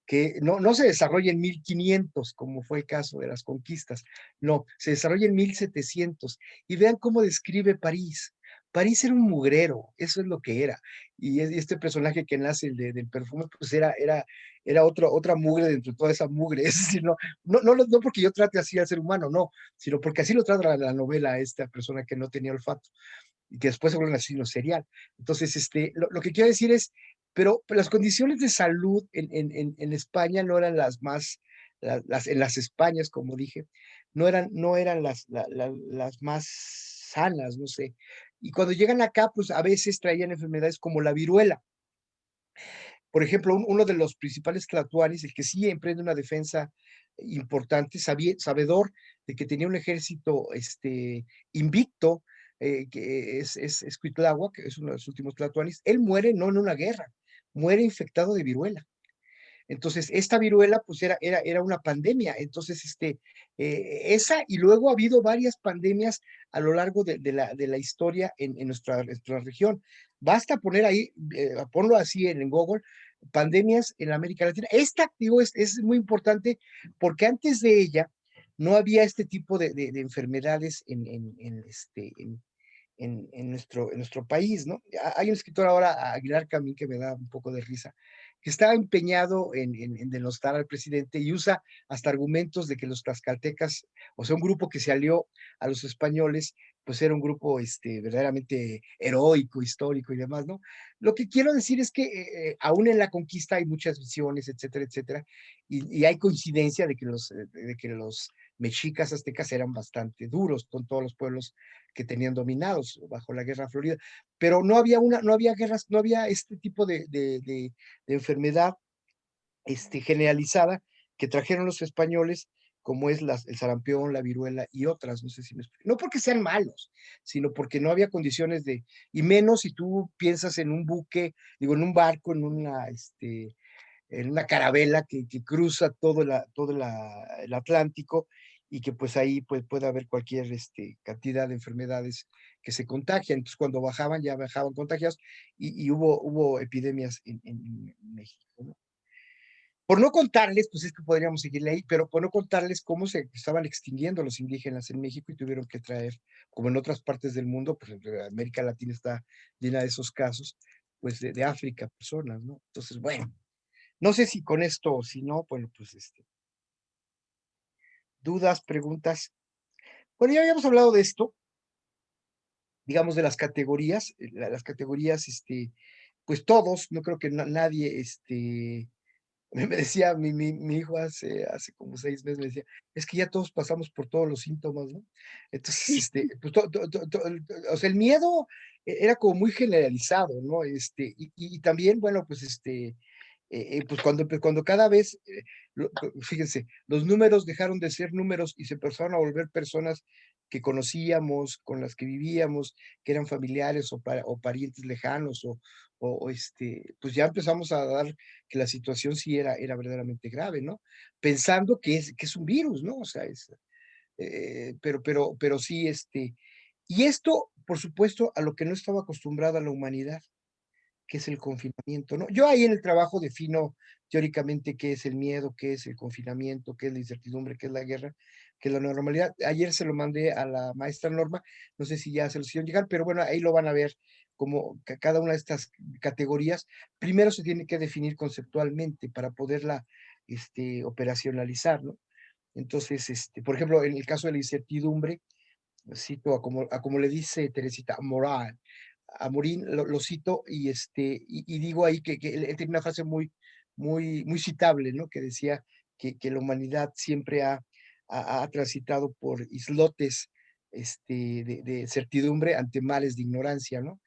que no se desarrolla en 1500, como fue el caso de las conquistas, no, se desarrolla en 1700, y vean cómo describe París. París era un mugrero, eso es lo que era, y este personaje que nace del perfume, pues era otra mugre dentro de toda esa mugre, es decir, no porque yo trate así al ser humano, no, sino porque así lo trata la novela a esta persona que no tenía olfato, y que después se vuelve un asesino serial. Entonces, lo que quiero decir es, pero las condiciones de salud en España no eran las más, en las Españas, como dije, no eran las más sanas, no sé. Y cuando llegan acá, pues a veces traían enfermedades como la viruela. Por ejemplo, uno de los principales tlatoanis, el que sí emprende una defensa importante, sabedor de que tenía un ejército invicto, que es Cuitlahua, que es uno de los últimos tlatoanis, él muere no en una guerra, muere infectado de viruela. Entonces, esta viruela, pues era una pandemia. Entonces, esa, y luego ha habido varias pandemias a lo largo de la historia en nuestra región. Basta poner ahí, ponlo así en Google, pandemias en América Latina. Esta, digo, es muy importante porque antes de ella no había este tipo de enfermedades en nuestro país, ¿no? Hay un escritor ahora, Aguilar Camín, que me da un poco de risa, que está empeñado en denostar al presidente y usa hasta argumentos de que los tlaxcaltecas, o sea, un grupo que se alió a los españoles, pues era un grupo verdaderamente heroico, histórico y demás, ¿no? Lo que quiero decir es que aún en la conquista hay muchas visiones, etcétera, etcétera, y hay coincidencia de que los mexicas aztecas eran bastante duros con todos los pueblos que tenían dominados bajo la Guerra Florida, pero no había guerras, no había este tipo de enfermedad generalizada que trajeron los españoles, como es el sarampión, la viruela y otras, no sé si me explico. No porque sean malos, sino porque no había condiciones y menos si tú piensas en un buque, digo, en un barco, en una carabela que cruza el Atlántico, y que pues ahí pues, puede haber cualquier cantidad de enfermedades que se contagian. Entonces cuando bajaban, ya bajaban contagiados, y hubo epidemias en México, ¿no? Por no contarles, pues es que podríamos seguirle ahí, pero por no contarles cómo se estaban extinguiendo los indígenas en México y tuvieron que traer, como en otras partes del mundo, pues América Latina está llena de esos casos, pues de África, personas, ¿no? Entonces, bueno, no sé si con esto o si no, bueno, pues dudas, preguntas. Bueno, ya habíamos hablado de esto, digamos, de las categorías, las categorías, pues todos, no creo que nadie, me decía mi hijo hace como 6 meses, me decía, es que ya todos pasamos por todos los síntomas, ¿no? Entonces, pues, o sea, el miedo era como muy generalizado, ¿no? Y también, bueno, pues, pues cuando cada vez, fíjense, los números dejaron de ser números y se empezaron a volver personas que conocíamos, con las que vivíamos, que eran familiares o parientes lejanos, pues ya empezamos a dar que la situación sí era verdaderamente grave, ¿no? Pensando que es un virus, ¿no? O sea, pero sí, y esto, por supuesto, a lo que no estaba acostumbrada la humanidad, que es el confinamiento, ¿no? Yo ahí en el trabajo defino teóricamente qué es el miedo, qué es el confinamiento, qué es la incertidumbre, qué es la guerra, qué es la normalidad. Ayer se lo mandé a la maestra Norma, no sé si ya se lo hicieron llegar, pero bueno, ahí lo van a ver como cada una de estas categorías, primero se tiene que definir conceptualmente para poderla operacionalizar, ¿no? Entonces, por ejemplo, en el caso de la incertidumbre, cito a como le dice Teresita Moral, a Morín, lo cito, y digo ahí que él tiene una frase muy, muy, muy citable, ¿no? Que decía que la humanidad siempre ha transitado por islotes de certidumbre ante males de ignorancia, ¿no?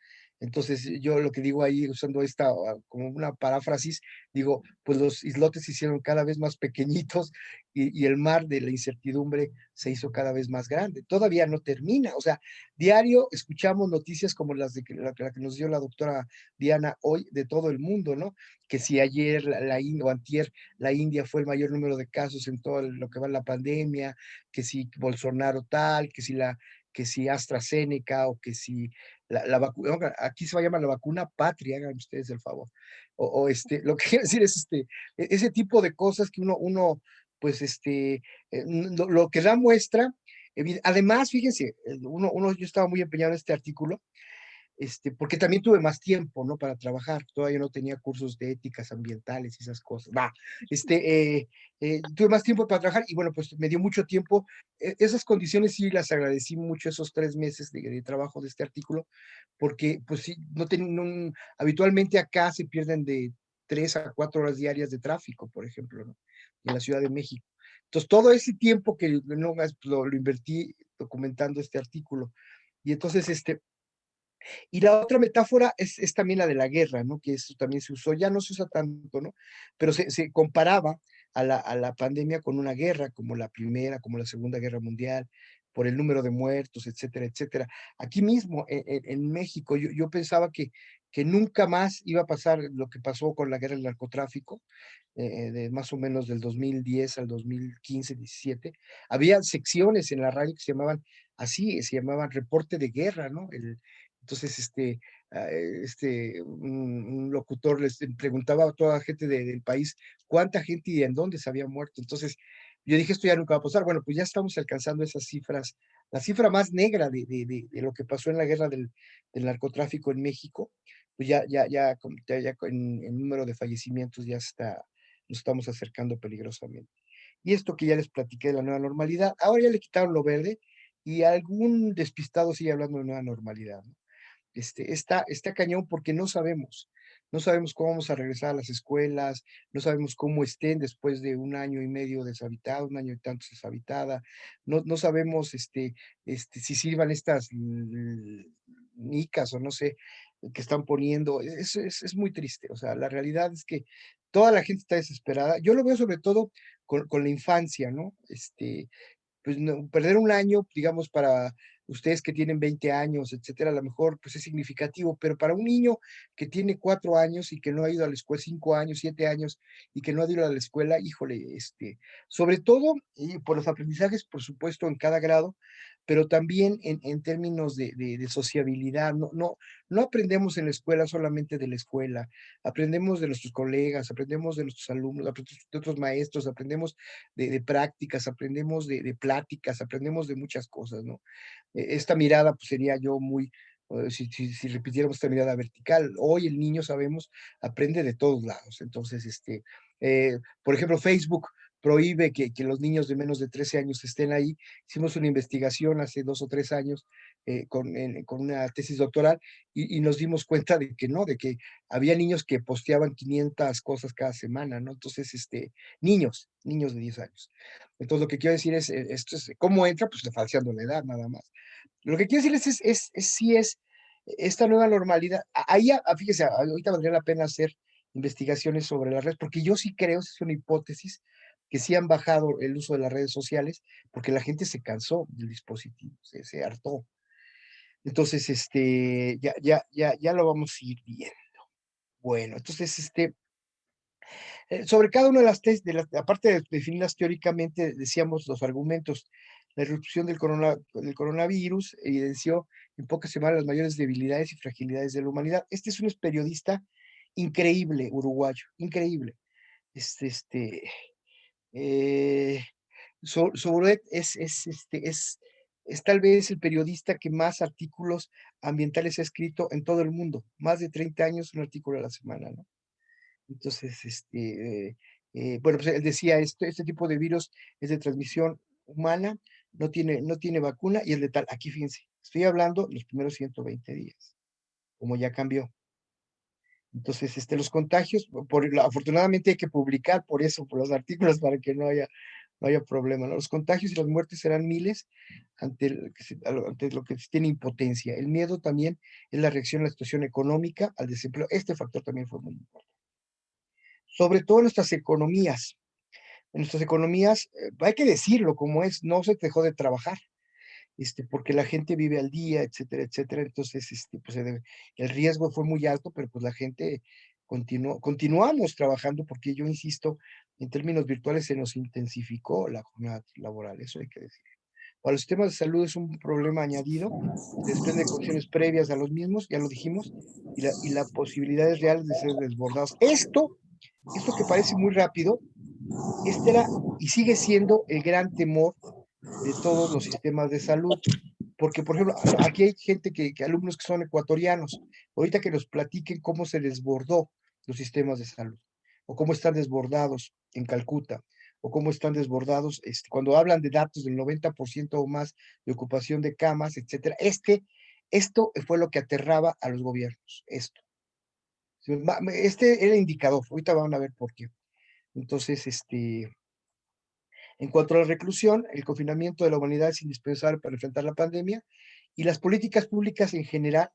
Entonces, yo lo que digo ahí, usando esta como una paráfrasis, digo, pues los islotes se hicieron cada vez más pequeñitos, y el mar de la incertidumbre se hizo cada vez más grande. Todavía no termina, o sea, diario escuchamos noticias como la que nos dio la doctora Diana hoy de todo el mundo, ¿no? Que si ayer o antier la India fue el mayor número de casos en todo lo que va en la pandemia, que si Bolsonaro tal, que si AstraZeneca, o que si la vacuna, aquí se va a llamar la vacuna patria, hagan ustedes el favor. Lo que quiero decir es ese tipo de cosas que uno pues lo que da muestra. Además, fíjense, yo estaba muy empeñado en este artículo, porque también tuve más tiempo, ¿no? Para trabajar, todavía no tenía cursos de éticas ambientales y esas cosas. Tuve más tiempo para trabajar y bueno, pues me dio mucho tiempo. Esas condiciones sí las agradecí mucho, esos 3 meses de trabajo de este artículo, porque pues sí, habitualmente acá se pierden de 3 a 4 horas diarias de tráfico, por ejemplo, ¿no? En la Ciudad de México. Entonces, todo ese tiempo que no, lo invertí documentando este artículo. Y entonces, y la otra metáfora es también la de la guerra, ¿no? Que eso también se usó, ya no se usa tanto, ¿no? Pero se comparaba a la pandemia con una guerra, como la Primera, como la Segunda Guerra Mundial, por el número de muertos, etcétera, etcétera. Aquí mismo, en México, yo pensaba que que nunca más iba a pasar lo que pasó con la guerra del narcotráfico, de más o menos del 2010 al 2015, 17. Había secciones en la radio que se llamaban así, se llamaban reporte de guerra, ¿no? Entonces, un locutor les preguntaba a toda la gente del país cuánta gente y en dónde se había muerto. Entonces, yo dije, esto ya nunca va a pasar. Bueno, pues ya estamos alcanzando esas cifras, la cifra más negra de lo que pasó en la guerra del narcotráfico en México, pues ya en número de fallecimientos ya está, nos estamos acercando peligrosamente. Y esto que ya les platiqué de la nueva normalidad, ahora ya le quitaron lo verde y algún despistado sigue hablando de nueva normalidad, ¿no? Está cañón porque no sabemos cómo vamos a regresar a las escuelas, no sabemos cómo estén después de 1 año y medio deshabitada, 1 año y tantos deshabitada, no sabemos si sirvan estas nicas o no sé, que están poniendo, es muy triste, o sea, la realidad es que toda la gente está desesperada, yo lo veo sobre todo con la infancia, ¿no? Pues perder 1 año, digamos, para ustedes que tienen 20 años, etcétera, a lo mejor pues es significativo, pero para un niño que tiene 4 años y que no ha ido a la escuela, 5 años, 7 años, y que no ha ido a la escuela, híjole, sobre todo, y por los aprendizajes, por supuesto, en cada grado, pero también en términos de sociabilidad, no aprendemos en la escuela solamente de la escuela, aprendemos de nuestros colegas, aprendemos de nuestros alumnos, aprendemos de otros maestros, aprendemos de prácticas, aprendemos de pláticas, aprendemos de muchas cosas, ¿no? Esta mirada, pues sería yo muy, si repitiéramos esta mirada vertical, hoy el niño, sabemos, aprende de todos lados. Entonces, por ejemplo, Facebook prohíbe que los niños de menos de 13 años estén ahí. Hicimos una investigación hace 2 o 3 años con una tesis doctoral y nos dimos cuenta de que no, de que había niños que posteaban 500 cosas cada semana, ¿no? Entonces, niños de 10 años. Entonces, lo que quiero decir esto es, ¿cómo entra? Pues falseando la edad, nada más. Lo que quiero decirles si es esta nueva normalidad. Ahí, fíjese, ahorita valdría la pena hacer investigaciones sobre las redes, porque yo sí creo, es una hipótesis, que sí han bajado el uso de las redes sociales, porque la gente se cansó del dispositivo, se hartó. Entonces, ya lo vamos a ir viendo. Bueno, entonces, sobre cada una de las test, aparte de definirlas teóricamente, decíamos los argumentos. La irrupción del coronavirus evidenció en pocas semanas las mayores debilidades y fragilidades de la humanidad. Este es un periodista increíble, uruguayo, increíble. Eh, Souret es tal vez el periodista que más artículos ambientales ha escrito en todo el mundo. Más de 30 años, un artículo a la semana, ¿no? Entonces, bueno, pues él decía, este tipo de virus es de transmisión humana, no tiene vacuna y es letal. Aquí fíjense, estoy hablando los primeros 120 días, como ya cambió. Entonces, los contagios, afortunadamente hay que publicar por eso, por los artículos, para que no haya problema, ¿no? Los contagios y las muertes serán miles ante lo que se tiene impotencia. El miedo también es la reacción a la situación económica, al desempleo. Este factor también fue muy importante. Sobre todo en nuestras economías. En nuestras economías, hay que decirlo como es, no se dejó de trabajar, porque la gente vive al día, etcétera, etcétera. Entonces, pues el riesgo fue muy alto, pero pues la gente continuamos trabajando porque yo insisto, en términos virtuales se nos intensificó la jornada laboral, eso hay que decir. Para los sistemas de salud es un problema añadido, desprende de condiciones previas a los mismos, ya lo dijimos, y la posibilidades reales de ser desbordados. Esto que parece muy rápido, era y sigue siendo el gran temor de todos los sistemas de salud. Porque, por ejemplo, aquí hay gente alumnos que son ecuatorianos, ahorita que nos platiquen cómo se desbordó los sistemas de salud, o cómo están desbordados en Calcuta, o cómo están desbordados, cuando hablan de datos del 90% o más de ocupación de camas, etcétera. Esto fue lo que aterraba a los gobiernos, esto. Este era el indicador, ahorita van a ver por qué. Entonces, en cuanto a la reclusión, el confinamiento de la humanidad es indispensable para enfrentar la pandemia y las políticas públicas en general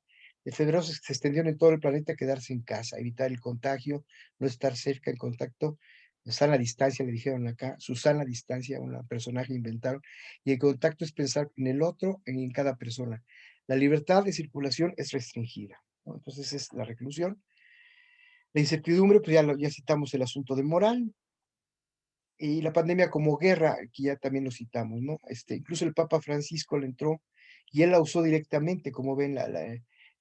de febrero se extendieron en todo el planeta a quedarse en casa, evitar el contagio, no estar cerca en contacto, sana distancia, le dijeron acá, su sana distancia, un personaje inventaron, y el contacto es pensar en el otro, en cada persona. La libertad de circulación es restringida. ¿no? Entonces es la reclusión. La incertidumbre, pues ya citamos el asunto de moral, y la pandemia como guerra, que ya también lo citamos, ¿no? Incluso el Papa Francisco le entró y él la usó directamente, como ven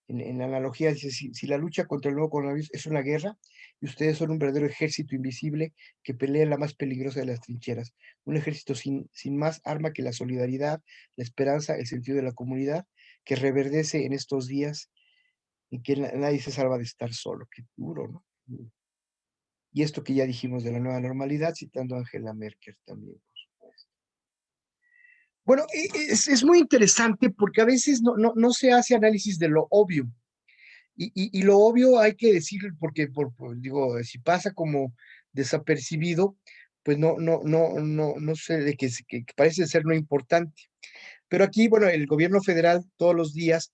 en la analogía, dice, si la lucha contra el nuevo coronavirus es una guerra, y ustedes son un verdadero ejército invisible que pelea en la más peligrosa de las trincheras, un ejército sin más arma que la solidaridad, la esperanza, el sentido de la comunidad, que reverdece en estos días y que nadie se salva de estar solo. Qué duro, ¿no? Y esto que ya dijimos de la nueva normalidad, citando a Angela Merkel también, por supuesto. Bueno, es muy interesante porque a veces no se hace análisis de lo obvio. Y lo obvio hay que decir, porque digo, si pasa como desapercibido, pues no sé, de que parece ser no importante. Pero aquí, bueno, el gobierno federal todos los días,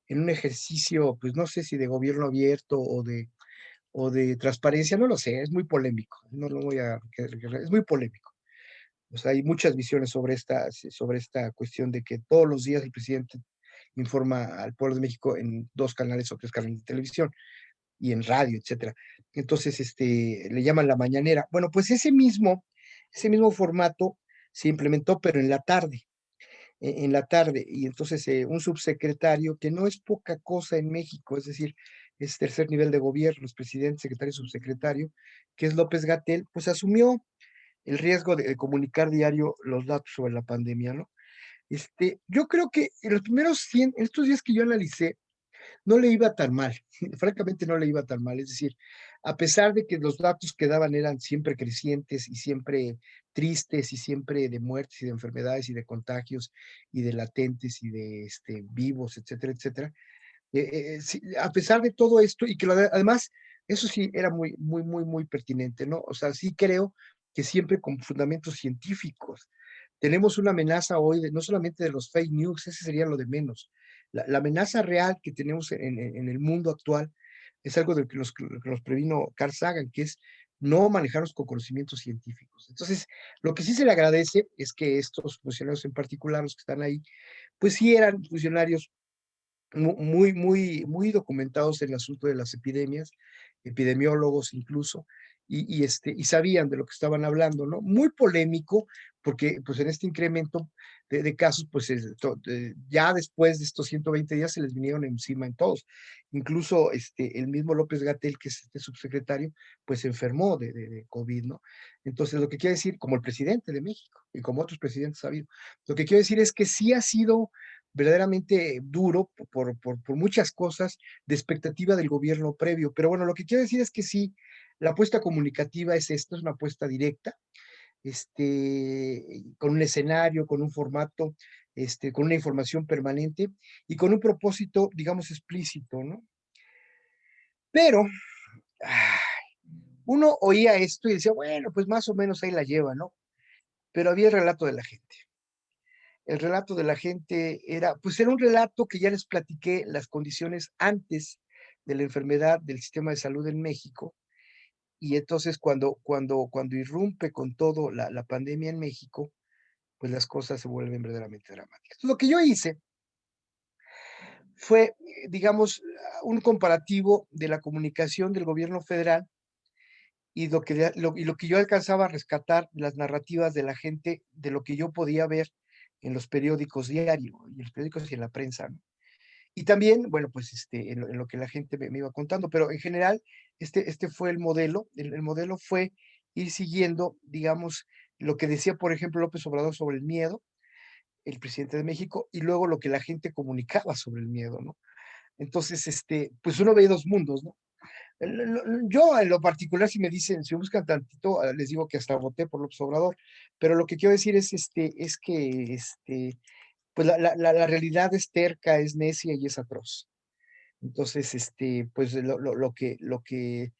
en un ejercicio, pues no sé si de gobierno abierto o de transparencia, no lo sé, es muy polémico, no lo voy a, es muy polémico. O sea, hay muchas visiones sobre esta cuestión de que todos los días el presidente informa al pueblo de México en 2 canales o 3 canales de televisión y en radio, etcétera. Entonces, le llaman la mañanera. Bueno, pues ese mismo formato se implementó, pero en la tarde, y entonces un subsecretario, que no es poca cosa en México, es decir, es tercer nivel de gobierno, es presidente, secretario, subsecretario, que es López-Gatell, pues asumió el riesgo de comunicar diario los datos sobre la pandemia, ¿no? Yo creo que en los primeros 100, en estos días que yo analicé, no le iba tan mal, francamente no le iba tan mal, es decir, a pesar de que los datos que daban eran siempre crecientes y siempre tristes y siempre de muertes y de enfermedades y de contagios y de latentes y de vivos, etcétera, etcétera, sí, a pesar de todo esto y que además, eso sí era muy, muy, muy, muy pertinente, ¿no? O sea, sí creo que siempre con fundamentos científicos. Tenemos una amenaza hoy no solamente de los fake news, ese sería lo de menos. La amenaza real que tenemos en el mundo actual es algo de que nos previno Carl Sagan, que es no manejarnos con conocimientos científicos. Entonces, lo que sí se le agradece es que estos funcionarios en particular, los que están ahí, pues sí eran funcionarios muy documentados en el asunto de las epidemias, epidemiólogos incluso, y sabían de lo que estaban hablando, ¿no? Muy polémico, porque pues en este incremento de casos, pues ya después de estos 120 días se les vinieron encima en todos. Incluso el mismo López-Gatell, que es subsecretario, pues se enfermó de COVID, ¿no? Entonces, lo que quiere decir, como el presidente de México, y como otros presidentes ha habido, lo que quiero decir es que sí ha sido verdaderamente duro por muchas cosas de expectativa del gobierno previo. Pero bueno, lo que quiero decir es que sí, la apuesta comunicativa es esto, es una apuesta directa, con un escenario, con un formato, con una información permanente y con un propósito, digamos, explícito, ¿no? Pero uno oía esto y decía, bueno, pues más o menos ahí la lleva, ¿no? Pero había el relato de la gente. El relato de la gente pues era un relato que ya les platiqué las condiciones antes de la enfermedad del sistema de salud en México, y entonces cuando irrumpe con todo la pandemia en México, pues las cosas se vuelven verdaderamente dramáticas. Lo que yo hice fue, digamos, un comparativo de la comunicación del gobierno federal y lo que yo alcanzaba a rescatar, las narrativas de la gente, de lo que yo podía ver en los periódicos diarios, y en los periódicos y en la prensa, ¿no? Y también, bueno, pues en lo que la gente me iba contando, pero en general, este fue el modelo. El modelo fue ir siguiendo, digamos, lo que decía, por ejemplo, López Obrador sobre el miedo, el presidente de México, y luego lo que la gente comunicaba sobre el miedo, ¿no? Entonces, pues uno ve 2 mundos, ¿no? Yo en lo particular, si me dicen, si buscan tantito, les digo que hasta voté por López Obrador, pero lo que quiero decir es que pues la realidad es terca, es necia y es atroz. Entonces, pues lo que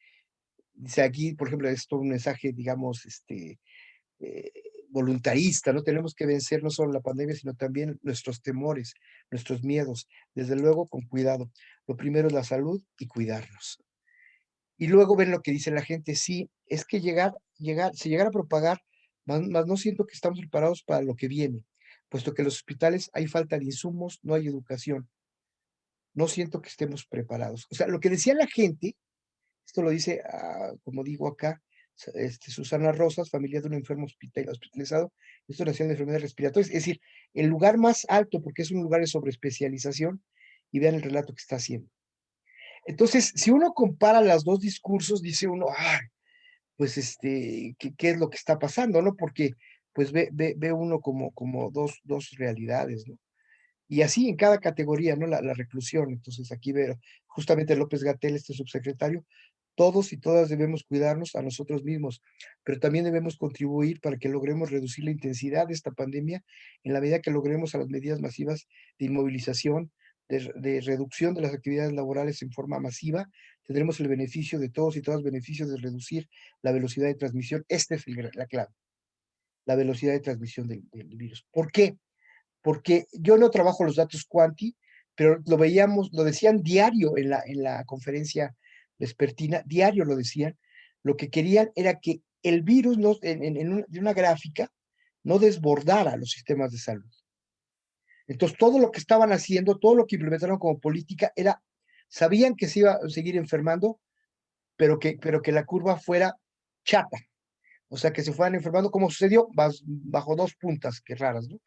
dice aquí, por ejemplo, es todo un mensaje, digamos, eh, voluntarista, ¿no? Tenemos que vencer no solo la pandemia, sino también nuestros temores, nuestros miedos, desde luego con cuidado. Lo primero es la salud y cuidarnos. Y luego ven lo que dice la gente, sí, es que si llegara a propagar, más no siento que estamos preparados para lo que viene, puesto que en los hospitales hay falta de insumos, no hay educación. no siento que estemos preparados. O sea, lo que decía la gente, esto lo dice, como digo acá, Susana Rosas, familia de un enfermo hospitalizado, esto nació de enfermedades respiratorias, es decir, el lugar más alto, porque es un lugar de sobreespecialización, y vean el relato que está haciendo. Entonces, si uno compara los dos discursos, dice uno, pues ¿qué es lo que está pasando, no? Porque pues ve uno como dos realidades, ¿no? Y así en cada categoría, ¿no? La reclusión. Entonces aquí veo justamente López-Gatell, este subsecretario, todos y todas debemos cuidarnos a nosotros mismos, pero también debemos contribuir para que logremos reducir la intensidad de esta pandemia en la medida que logremos a las medidas masivas de inmovilización, de reducción de las actividades laborales en forma masiva, tendremos el beneficio de todos y todas, beneficios de reducir la velocidad de transmisión. Esta es la clave, la velocidad de transmisión del virus. ¿Por qué? Porque yo no trabajo los datos cuanti, pero lo veíamos, lo decían diario en la conferencia vespertina, diario lo decían, lo que querían era que el virus no, de una gráfica no desbordara los sistemas de salud. Entonces, todo lo que estaban haciendo, todo lo que implementaron como política era, sabían que se iba a seguir enfermando, pero que la curva fuera chata, o sea, que se fueran enfermando, como sucedió bajo dos puntas, que raras, ¿no?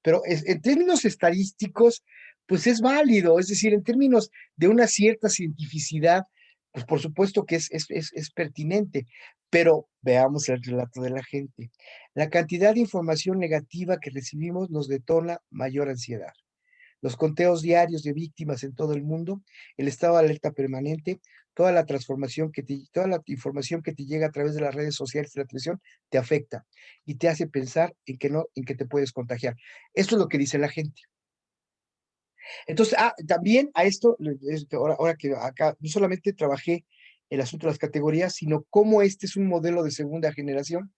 Pero en términos estadísticos, pues es válido, es decir, en términos de una cierta cientificidad, pues por supuesto que es pertinente, pero veamos el relato de la gente. La cantidad de información negativa que recibimos nos detona mayor ansiedad. Los conteos diarios de víctimas en todo el mundo, el estado de alerta permanente, toda la transformación toda la información que te llega a través de las redes sociales y la televisión te afecta y te hace pensar en que te puedes contagiar. Esto es lo que dice la gente. Entonces, también a esto, ahora que acá no solamente trabajé el asunto de las categorías, sino cómo este es un modelo de segunda generación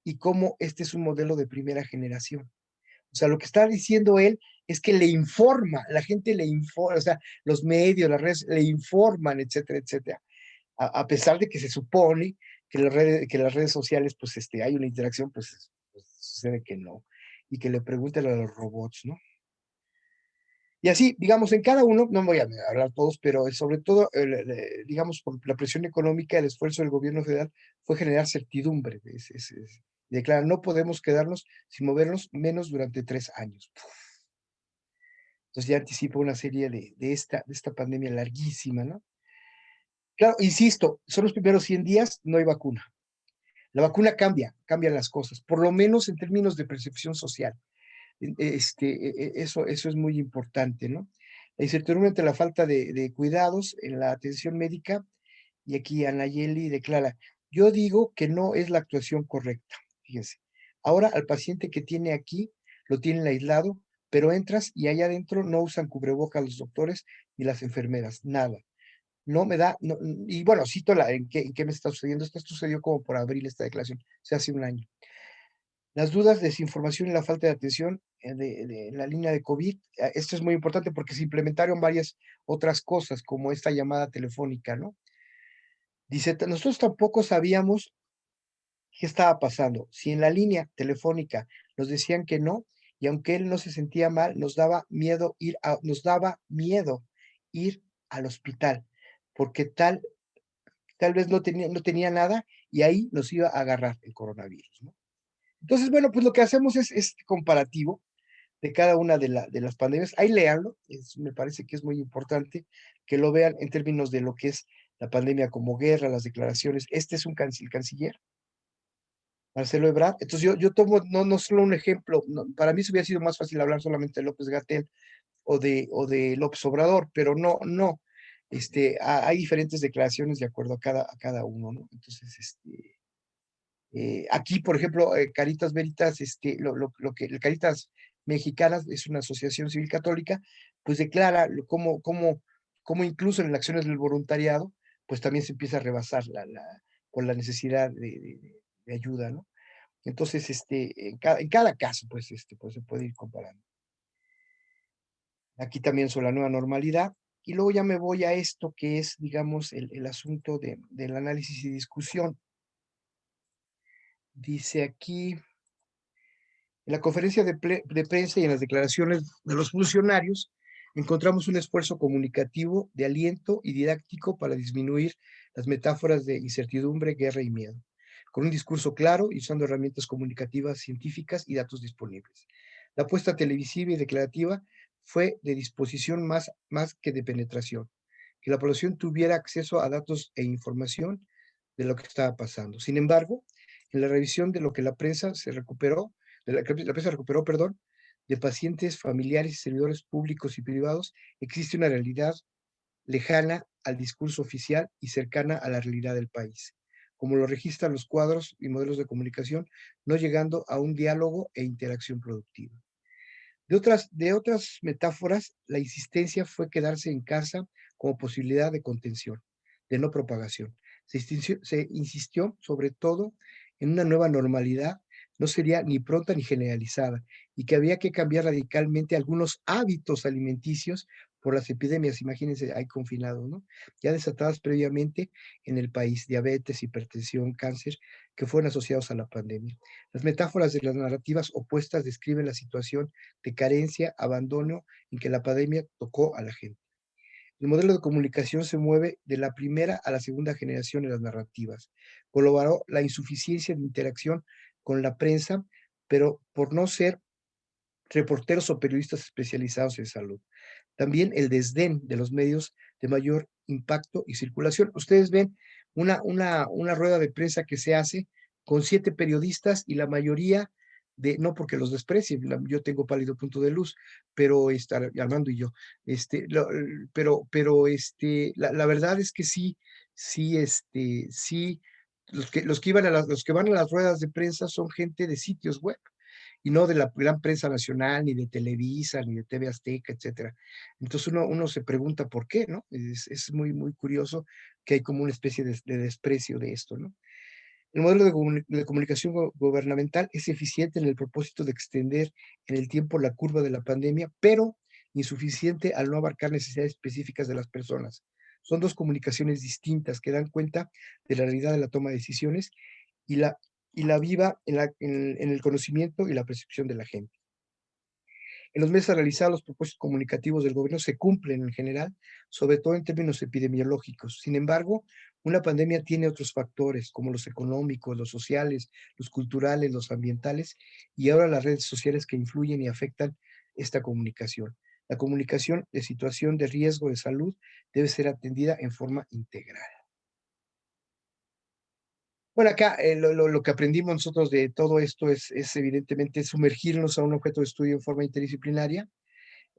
y cómo este es un modelo de primera generación. O sea, lo que está diciendo él es que le informa, la gente le informa, o sea, los medios, las redes le informan, etcétera, etcétera. A pesar de que se supone que las redes sociales, pues hay una interacción, pues sucede que no. Y que le pregunten a los robots, ¿no? Y así, digamos, en cada uno, no voy a hablar todos, pero sobre todo, digamos, por la presión económica, el esfuerzo del gobierno federal fue generar certidumbre. Declarar, no podemos quedarnos sin movernos menos durante 3 años. Entonces ya anticipa una serie de esta pandemia larguísima, ¿no? Claro, insisto, son los primeros 100 días, no hay vacuna. La vacuna cambian las cosas, por lo menos en términos de percepción social. Eso es muy importante, ¿no? La incertidumbre ante la falta de cuidados en la atención médica, y aquí Anayeli declara, yo digo que no es la actuación correcta, fíjense. Ahora al paciente que tiene aquí, lo tienen aislado, pero entras y allá adentro no usan cubrebocas los doctores ni las enfermeras, nada. No me da, no, y bueno, cito en qué me está sucediendo. Esto sucedió como por abril, esta declaración, se hace un año. Las dudas, desinformación y la falta de atención en la línea de COVID, esto es muy importante porque se implementaron varias otras cosas, como esta llamada telefónica, ¿no? Dice, nosotros tampoco sabíamos qué estaba pasando. Si en la línea telefónica nos decían que no, y aunque él no se sentía mal, nos daba miedo ir al hospital, porque tal vez no tenía nada y ahí nos iba a agarrar el coronavirus, ¿no? Entonces, bueno, pues lo que hacemos es comparativo de cada una de las pandemias. Ahí léanlo, me parece que es muy importante que lo vean en términos de lo que es la pandemia como guerra, las declaraciones. Este es el canciller, Marcelo Ebrard. Entonces yo tomo no solo un ejemplo, para mí se hubiera sido más fácil hablar solamente de López-Gatell o de López Obrador, pero no. Hay diferentes declaraciones de acuerdo a cada uno, ¿no? Entonces, aquí, por ejemplo, Caritas Veritas, lo que Caritas Mexicanas es una asociación civil católica, pues declara cómo incluso en las acciones del voluntariado, pues también se empieza a rebasar por la necesidad de ayuda, ¿no? Entonces, en cada caso, pues se puede ir comparando. Aquí también sobre la nueva normalidad. Y luego ya me voy a esto que es, digamos, el asunto del análisis y discusión. Dice aquí, en la conferencia de prensa y en las declaraciones de los funcionarios, encontramos un esfuerzo comunicativo de aliento y didáctico para disminuir las metáforas de incertidumbre, guerra y miedo, con un discurso claro y usando herramientas comunicativas científicas y datos disponibles. La apuesta televisiva y declarativa fue de disposición más que de penetración, que la población tuviera acceso a datos e información de lo que estaba pasando. Sin embargo, en la revisión de lo que la prensa se recuperó, la prensa recuperó, perdón, de pacientes, familiares y servidores públicos y privados, existe una realidad lejana al discurso oficial y cercana a la realidad del país, como lo registran los cuadros y modelos de comunicación, no llegando a un diálogo e interacción productiva. De otras metáforas, la insistencia fue quedarse en casa como posibilidad de contención, de no propagación. Se insistió sobre todo en una nueva normalidad, no sería ni pronta ni generalizada, y que había que cambiar radicalmente algunos hábitos alimenticios por las epidemias, imagínense, hay confinados, ¿no? Ya desatadas previamente en el país, diabetes, hipertensión, cáncer, que fueron asociados a la pandemia. Las metáforas de las narrativas opuestas describen la situación de carencia, abandono en que la pandemia tocó a la gente. El modelo de comunicación se mueve de la primera a la segunda generación en las narrativas. Colaboró la insuficiencia de interacción con la prensa, pero por no ser reporteros o periodistas especializados en salud. También el desdén de los medios de mayor impacto y circulación. Ustedes ven una rueda de prensa que se hace con 7 periodistas y la mayoría no porque los desprecie, yo tengo pálido punto de luz, pero Armando y yo, la verdad es que sí, los que van a las ruedas de prensa son gente de sitios web y no de la gran prensa nacional, ni de Televisa, ni de TV Azteca, etcétera. Entonces uno se pregunta por qué, ¿no? Es muy, muy curioso que hay como una especie de desprecio de esto, ¿no? El modelo de comunicación gubernamental es eficiente en el propósito de extender en el tiempo la curva de la pandemia, pero insuficiente al no abarcar necesidades específicas de las personas. Son dos comunicaciones distintas que dan cuenta de la realidad de la toma de decisiones y la viva en el conocimiento y la percepción de la gente. En los meses realizados, los propósitos comunicativos del gobierno se cumplen en general, sobre todo en términos epidemiológicos. Sin embargo, una pandemia tiene otros factores, como los económicos, los sociales, los culturales, los ambientales, y ahora las redes sociales que influyen y afectan esta comunicación. La comunicación de situación de riesgo de salud debe ser atendida en forma integral. Bueno, acá lo que aprendimos nosotros de todo esto es evidentemente sumergirnos a un objeto de estudio en forma interdisciplinaria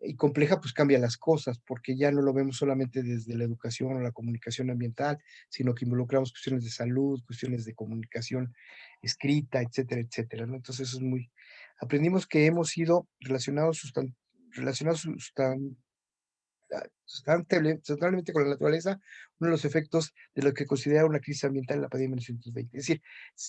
y compleja, pues cambia las cosas, porque ya no lo vemos solamente desde la educación o la comunicación ambiental, sino que involucramos cuestiones de salud, cuestiones de comunicación escrita, etcétera, etcétera, ¿no? Entonces eso es aprendimos que hemos sido relacionados sustantablemente con la naturaleza, uno de los efectos de lo que considera una crisis ambiental en la pandemia de 1920. Es decir,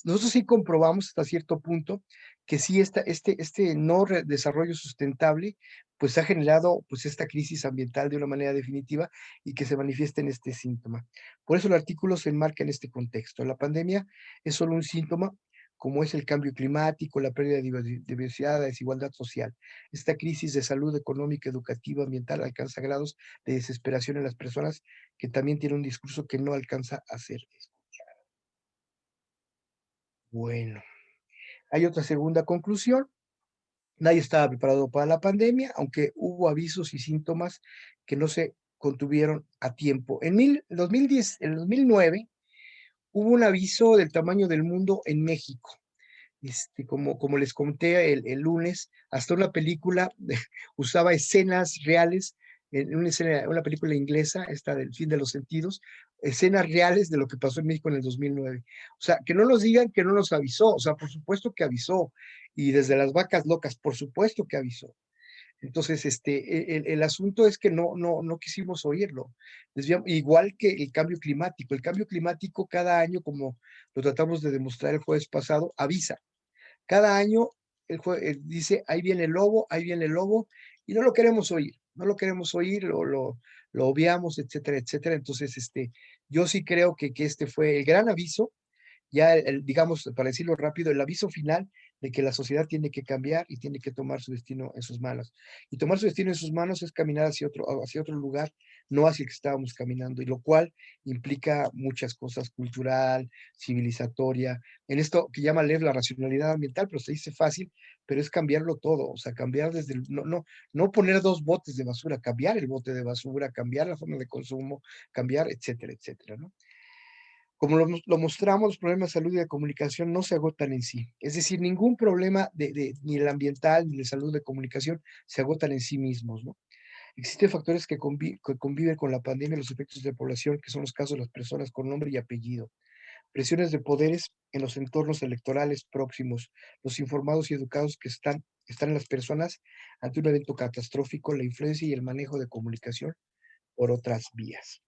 nosotros sí comprobamos hasta cierto punto que sí este no desarrollo sustentable pues ha generado pues esta crisis ambiental de una manera definitiva y que se manifiesta en este síntoma. Por eso el artículo se enmarca en este contexto. La pandemia es solo un síntoma, como es el cambio climático, la pérdida de diversidad, la desigualdad social. Esta crisis de salud económica, educativa, ambiental alcanza grados de desesperación en las personas que también tienen un discurso que no alcanza a ser escuchado. Bueno, hay otra segunda conclusión. Nadie estaba preparado para la pandemia, aunque hubo avisos y síntomas que no se contuvieron a tiempo. En 2009, hubo un aviso del tamaño del mundo en México. Como les conté el lunes, hasta una película usaba escenas reales, en una película inglesa, esta del fin de los sentidos, escenas reales de lo que pasó en México en el 2009. O sea, que no nos digan que no nos avisó, o sea, por supuesto que avisó, y desde las vacas locas, por supuesto que avisó. Entonces, el asunto es que no quisimos oírlo. Igual que el cambio climático. El cambio climático cada año, como lo tratamos de demostrar el jueves pasado, avisa. Cada año dice, ahí viene el lobo, y no lo queremos oír, lo obviamos, etcétera, etcétera. Entonces, yo sí creo que este fue el gran aviso ya, digamos, para decirlo rápido, el aviso final de que la sociedad tiene que cambiar y tiene que tomar su destino en sus manos. Y tomar su destino en sus manos es caminar hacia otro lugar, no hacia el que estábamos caminando, y lo cual implica muchas cosas, cultural, civilizatoria, en esto que llama Lev la racionalidad ambiental, pero se dice fácil, pero es cambiarlo todo, o sea, cambiar desde, no poner dos botes de basura, cambiar el bote de basura, cambiar la forma de consumo, cambiar, etcétera, etcétera, ¿no? Como lo mostramos, los problemas de salud y de comunicación no se agotan en sí. Es decir, ningún problema ni el ambiental ni de salud de comunicación se agotan en sí mismos, ¿no? Existen factores que conviven con la pandemia y los efectos de población, que son los casos de las personas con nombre y apellido. Presiones de poderes en los entornos electorales próximos, los informados y educados que están en las personas ante un evento catastrófico, la influencia y el manejo de comunicación por otras vías.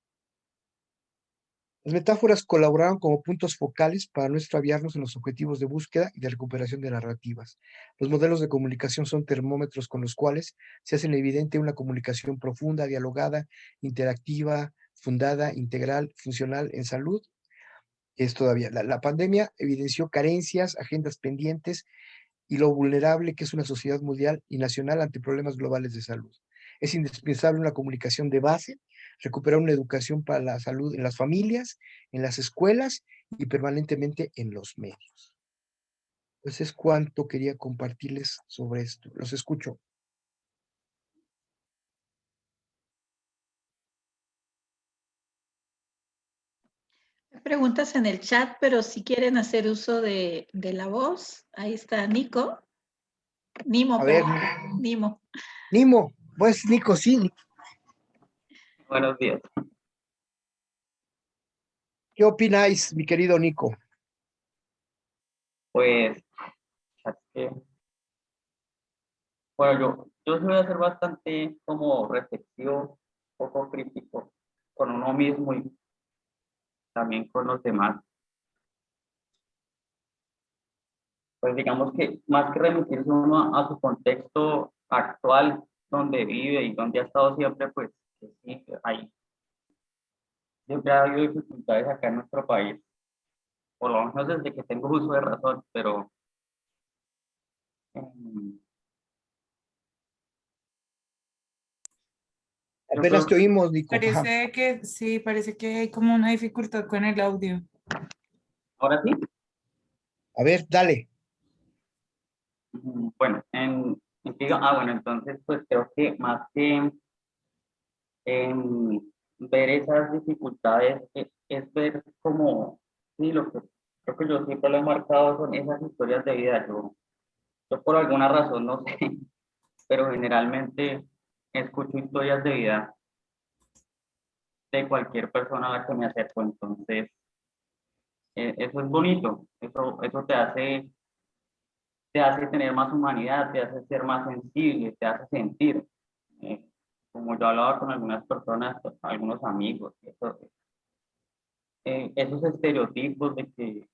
Las metáforas colaboraron como puntos focales para no extraviarnos en los objetivos de búsqueda y de recuperación de narrativas. Los modelos de comunicación son termómetros con los cuales se hace evidente una comunicación profunda, dialogada, interactiva, fundada, integral, funcional en salud. Es todavía, la pandemia evidenció carencias, agendas pendientes y lo vulnerable que es una sociedad mundial y nacional ante problemas globales de salud. Es indispensable una comunicación de base, recuperar una educación para la salud en las familias, en las escuelas y permanentemente en los medios. Pues es cuanto quería compartirles sobre esto. Los escucho. Hay preguntas en el chat, pero si quieren hacer uso de la voz, ahí está Nico. Nimo, A ver, Nimo. Nimo, pues Nico, sí. Buenos días. ¿Qué opináis, mi querido Nico? Pues, es que, bueno, yo voy a ser bastante como reflexivo, poco crítico con uno mismo y también con los demás. Pues digamos que más que remitirse uno a su contexto actual, donde vive y donde ha estado siempre, pues que sí, siempre ha habido dificultades acá en nuestro país, por lo menos desde que tengo uso de razón, pero Apenas te oímos, Nico. Ajá. Parece que sí, parece que hay como una dificultad con el audio. ahora sí. A ver, dale. Bueno, bueno, entonces pues creo que más que ver esas dificultades es ver como, sí, lo que creo que yo siempre lo he marcado son esas historias de vida. Yo por alguna razón, no sé, pero generalmente escucho historias de vida de cualquier persona a la que me acerco, entonces eso es bonito, eso te hace tener más humanidad, te hace ser más sensible, te hace sentir. Eh, Como yo hablaba con algunas personas, algunos amigos, esos estereotipos de que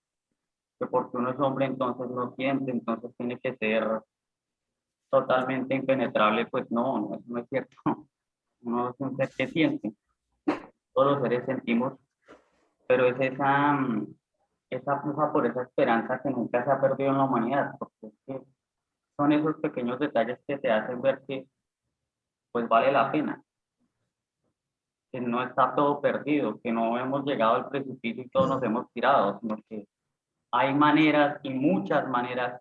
porque uno es hombre entonces no siente, entonces tiene que ser totalmente impenetrable, pues no, eso no es cierto. Uno es un ser que siente, todos los seres sentimos, pero es esa puja por esa esperanza que nunca se ha perdido en la humanidad, porque es que son esos pequeños detalles que te hacen ver que pues vale la pena, que no está todo perdido, que no hemos llegado al precipicio y todos nos hemos tirado, sino que hay maneras y muchas maneras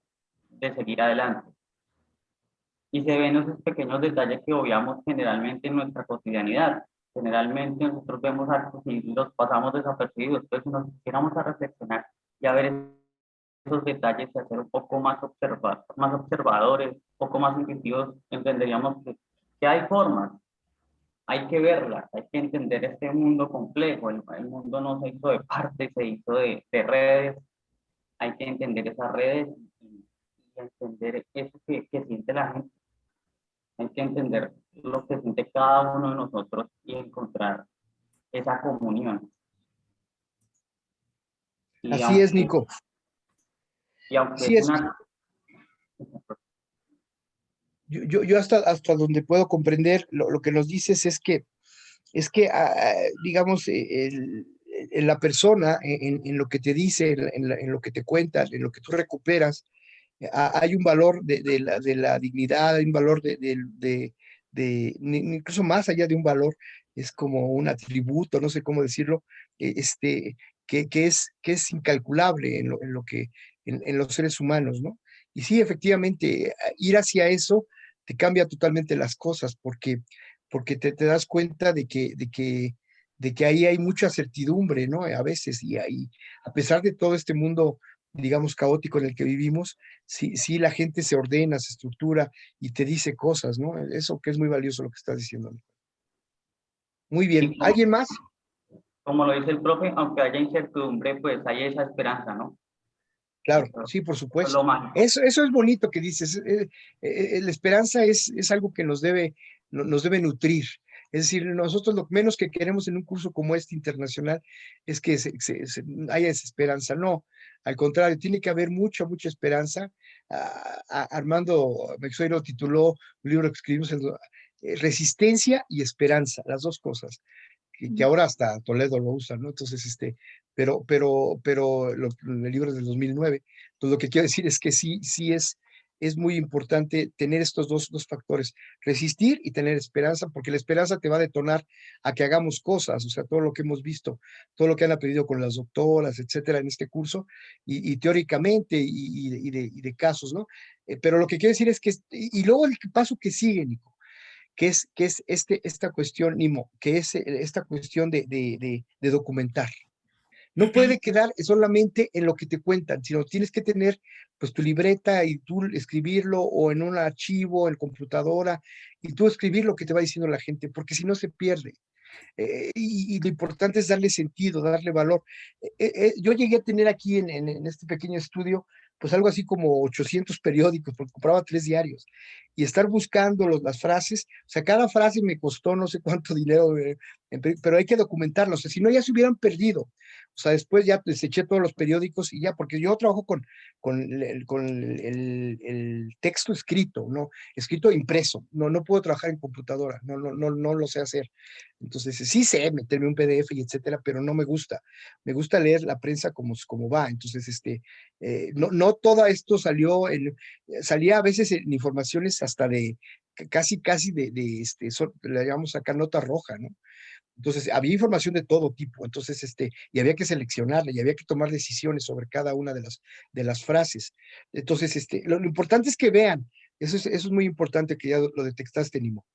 de seguir adelante. Y se ven esos pequeños detalles que obviamos generalmente en nuestra cotidianidad. Generalmente nosotros vemos actos y los pasamos desapercibidos, pues si nos quisiéramos a reflexionar y a ver esos detalles y hacer un poco más, más observadores, un poco más intuitivos, entenderíamos que hay formas, hay que verlas, hay que entender este mundo complejo. El mundo no se hizo de partes, se hizo de redes. Hay que entender esas redes y entender eso que siente la gente. Hay que entender lo que siente cada uno de nosotros y encontrar esa comunión. Y Así es, Nico. aunque Sí es es. una... Yo hasta donde puedo comprender lo que nos dices es que digamos, en la persona, en lo que te dice, en lo que te cuenta, en lo que tú recuperas, hay un valor de la dignidad, hay un valor incluso más allá de un valor, es como un atributo, no sé cómo decirlo, que es incalculable en lo que, en los seres humanos, ¿no? Y sí, efectivamente, ir hacia eso te cambia totalmente las cosas, porque te das cuenta de que ahí hay mucha certidumbre, ¿no? A veces, y ahí, a pesar de todo este mundo, digamos, caótico en el que vivimos, sí la gente se ordena, se estructura y te dice cosas, ¿no? Eso que es muy valioso lo que estás diciendo. Muy bien. Y ¿Alguien más? como lo dice el profe, aunque haya incertidumbre, pues hay esa esperanza, ¿no? Claro, Eso sí, por es lo supuesto. mágico. Eso es bonito que dices. La esperanza es algo que nos debe nutrir. Es decir, nosotros lo menos que queremos en un curso como este internacional es que haya esa esperanza. No, al contrario, tiene que haber mucha, mucha esperanza. Armando Meixueiro tituló un libro que escribimos, Resistencia y Esperanza, las dos cosas que ahora hasta Toledo lo usa, ¿no? Entonces, el libro es del 2009. Entonces, lo que quiero decir es que sí es muy importante tener estos dos factores, resistir y tener esperanza, porque la esperanza te va a detonar a que hagamos cosas, o sea, todo lo que hemos visto, todo lo que han aprendido con las doctoras, etcétera, en este curso, y teóricamente y de casos, ¿no? Pero lo que quiero decir es que, y luego el paso que sigue, Nico, que es esta cuestión, Nimo, que es esta cuestión de documentar. No puede quedar solamente en lo que te cuentan, sino tienes que tener pues tu libreta y tú escribirlo o en un archivo, en computadora, y tú escribir lo que te va diciendo la gente, porque si no se pierde. Y lo importante es darle sentido, darle valor. Yo llegué a tener aquí en este pequeño estudio, pues algo así como 800 periódicos, porque compraba 3 diarios, y estar buscando las frases, o sea, cada frase me costó no sé cuánto dinero, pero hay que documentarlo, o sea, si no ya se hubieran perdido. O sea, después ya deseché todos los periódicos y ya, porque yo trabajo con el texto escrito, ¿no? Escrito impreso, no puedo trabajar en computadora, no lo sé hacer. Entonces, sí sé meterme un PDF y etcétera, pero no me gusta. Me gusta leer la prensa como va. Entonces, no todo esto salía a veces en informaciones hasta casi le llamamos acá nota roja, ¿no? Entonces, había información de todo tipo. Entonces, y había que seleccionarla y había que tomar decisiones sobre cada una de las frases. Entonces, lo importante es que vean, eso es muy importante que ya lo detectaste, Nimo,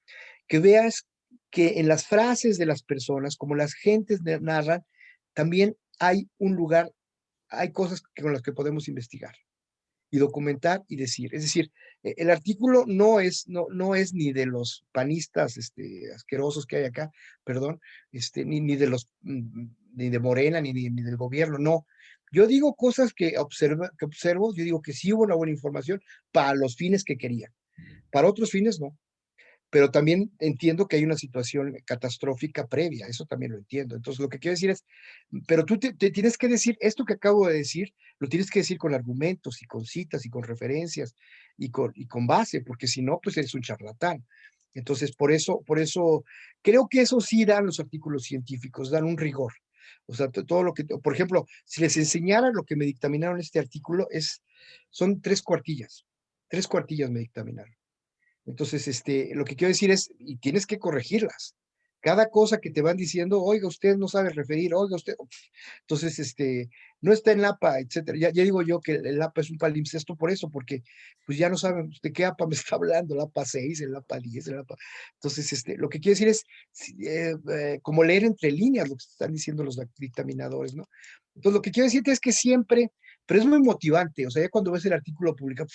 que veas que en las frases de las personas, como las gentes narran, también hay un lugar, hay cosas con las que podemos investigar y documentar y decir. Es decir, el artículo no es ni de los panistas asquerosos que hay acá, perdón, ni de ni de Morena, ni del gobierno, no. Yo digo cosas que observo, yo digo que sí hubo una buena información para los fines que querían. Para otros fines, no, pero también entiendo que hay una situación catastrófica previa, eso también lo entiendo. Entonces, lo que quiero decir es, pero tú te tienes que decir, esto que acabo de decir, lo tienes que decir con argumentos y con citas y con referencias y con base, porque si no, pues eres un charlatán. Entonces, por eso, creo que eso sí dan los artículos científicos, dan un rigor. O sea, todo lo que, por ejemplo, si les enseñara lo que me dictaminaron este artículo, son 3 cuartillas me dictaminaron. Entonces, lo que quiero decir es, y tienes que corregirlas. Cada cosa que te van diciendo, oiga, usted no sabe referir, oiga, usted. Entonces, no está en APA, etcétera. Ya digo yo que el APA es un palimpsesto por eso, porque pues ya no saben de qué APA me está hablando, el APA 6, el APA 10, el APA. Entonces, lo que quiero decir es, como leer entre líneas lo que están diciendo los dictaminadores, ¿no? Entonces, lo que quiero decirte es que siempre, pero es muy motivante, o sea, ya cuando ves el artículo publicado,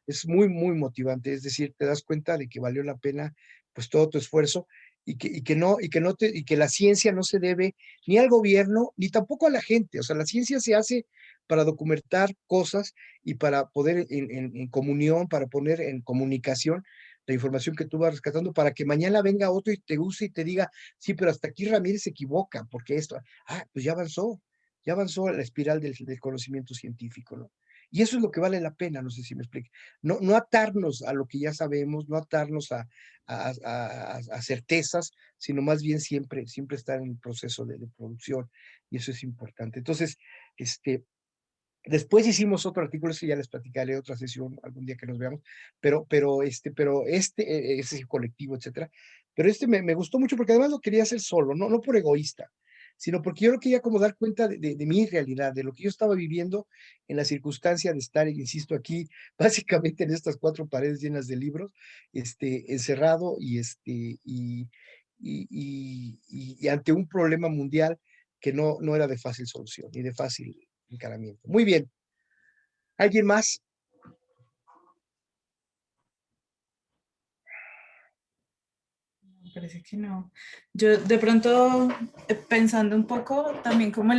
es muy, muy motivante, es decir, te das cuenta de que valió la pena pues todo tu esfuerzo y que la ciencia no se debe ni al gobierno ni tampoco a la gente, o sea, la ciencia se hace para documentar cosas y para poder en comunión, para poner en comunicación la información que tú vas rescatando para que mañana venga otro y te use y te diga, sí, pero hasta aquí Ramírez se equivoca, porque esto, pues ya avanzó la espiral del conocimiento científico, ¿no? Y eso es lo que vale la pena, no sé si me explique. No atarnos a lo que ya sabemos, no atarnos a certezas, sino más bien siempre estar en el proceso de producción, y eso es importante. Entonces, después hicimos otro artículo, eso ya les platicaré otra sesión, algún día que nos veamos, ese colectivo, etcétera. Pero me gustó mucho porque además lo quería hacer solo, no por egoísta, sino porque yo lo quería como dar cuenta de mi realidad, de lo que yo estaba viviendo en la circunstancia de estar, insisto, aquí, básicamente en estas 4 paredes llenas de libros, encerrado y ante un problema mundial que no era de fácil solución ni de fácil encaramiento. Muy bien. ¿Alguien más? Parece que no. Yo de pronto, pensando un poco también como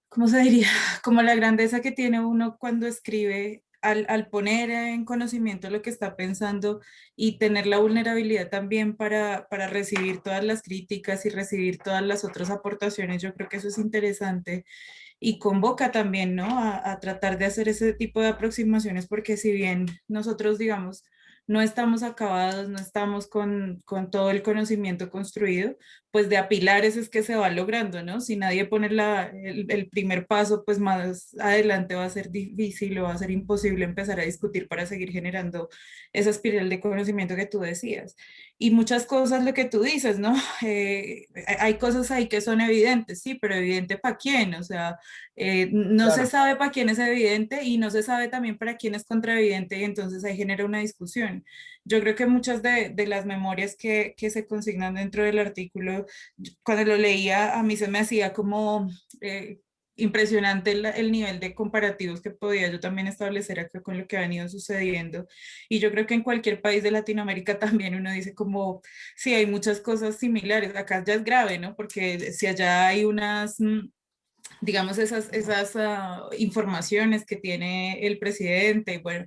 ¿cómo se diría? Como la grandeza que tiene uno cuando escribe, al poner en conocimiento lo que está pensando y tener la vulnerabilidad también para recibir todas las críticas y recibir todas las otras aportaciones. Yo creo que eso es interesante y convoca también, ¿no? A tratar de hacer ese tipo de aproximaciones, porque si bien nosotros, digamos, no estamos acabados, no estamos con todo el conocimiento construido, pues de apilar eso es que se va logrando, ¿no? Si nadie pone el primer paso, pues más adelante va a ser difícil o va a ser imposible empezar a discutir para seguir generando esa espiral de conocimiento que tú decías. Y muchas cosas, lo que tú dices, ¿no? Hay cosas ahí que son evidentes, sí, pero evidente para quién, o sea, no se Claro. sabe para quién es evidente y no se sabe también para quién es contraevidente y entonces ahí genera una discusión. Yo creo que muchas de las memorias que se consignan dentro del artículo, cuando lo leía a mí se me hacía como impresionante el nivel de comparativos que podía yo también establecer acá con lo que ha venido sucediendo. Y yo creo que en cualquier país de Latinoamérica también uno dice como, sí, hay muchas cosas similares. Acá ya es grave, ¿no? Porque si allá hay unas digamos, esas informaciones que tiene el presidente, bueno,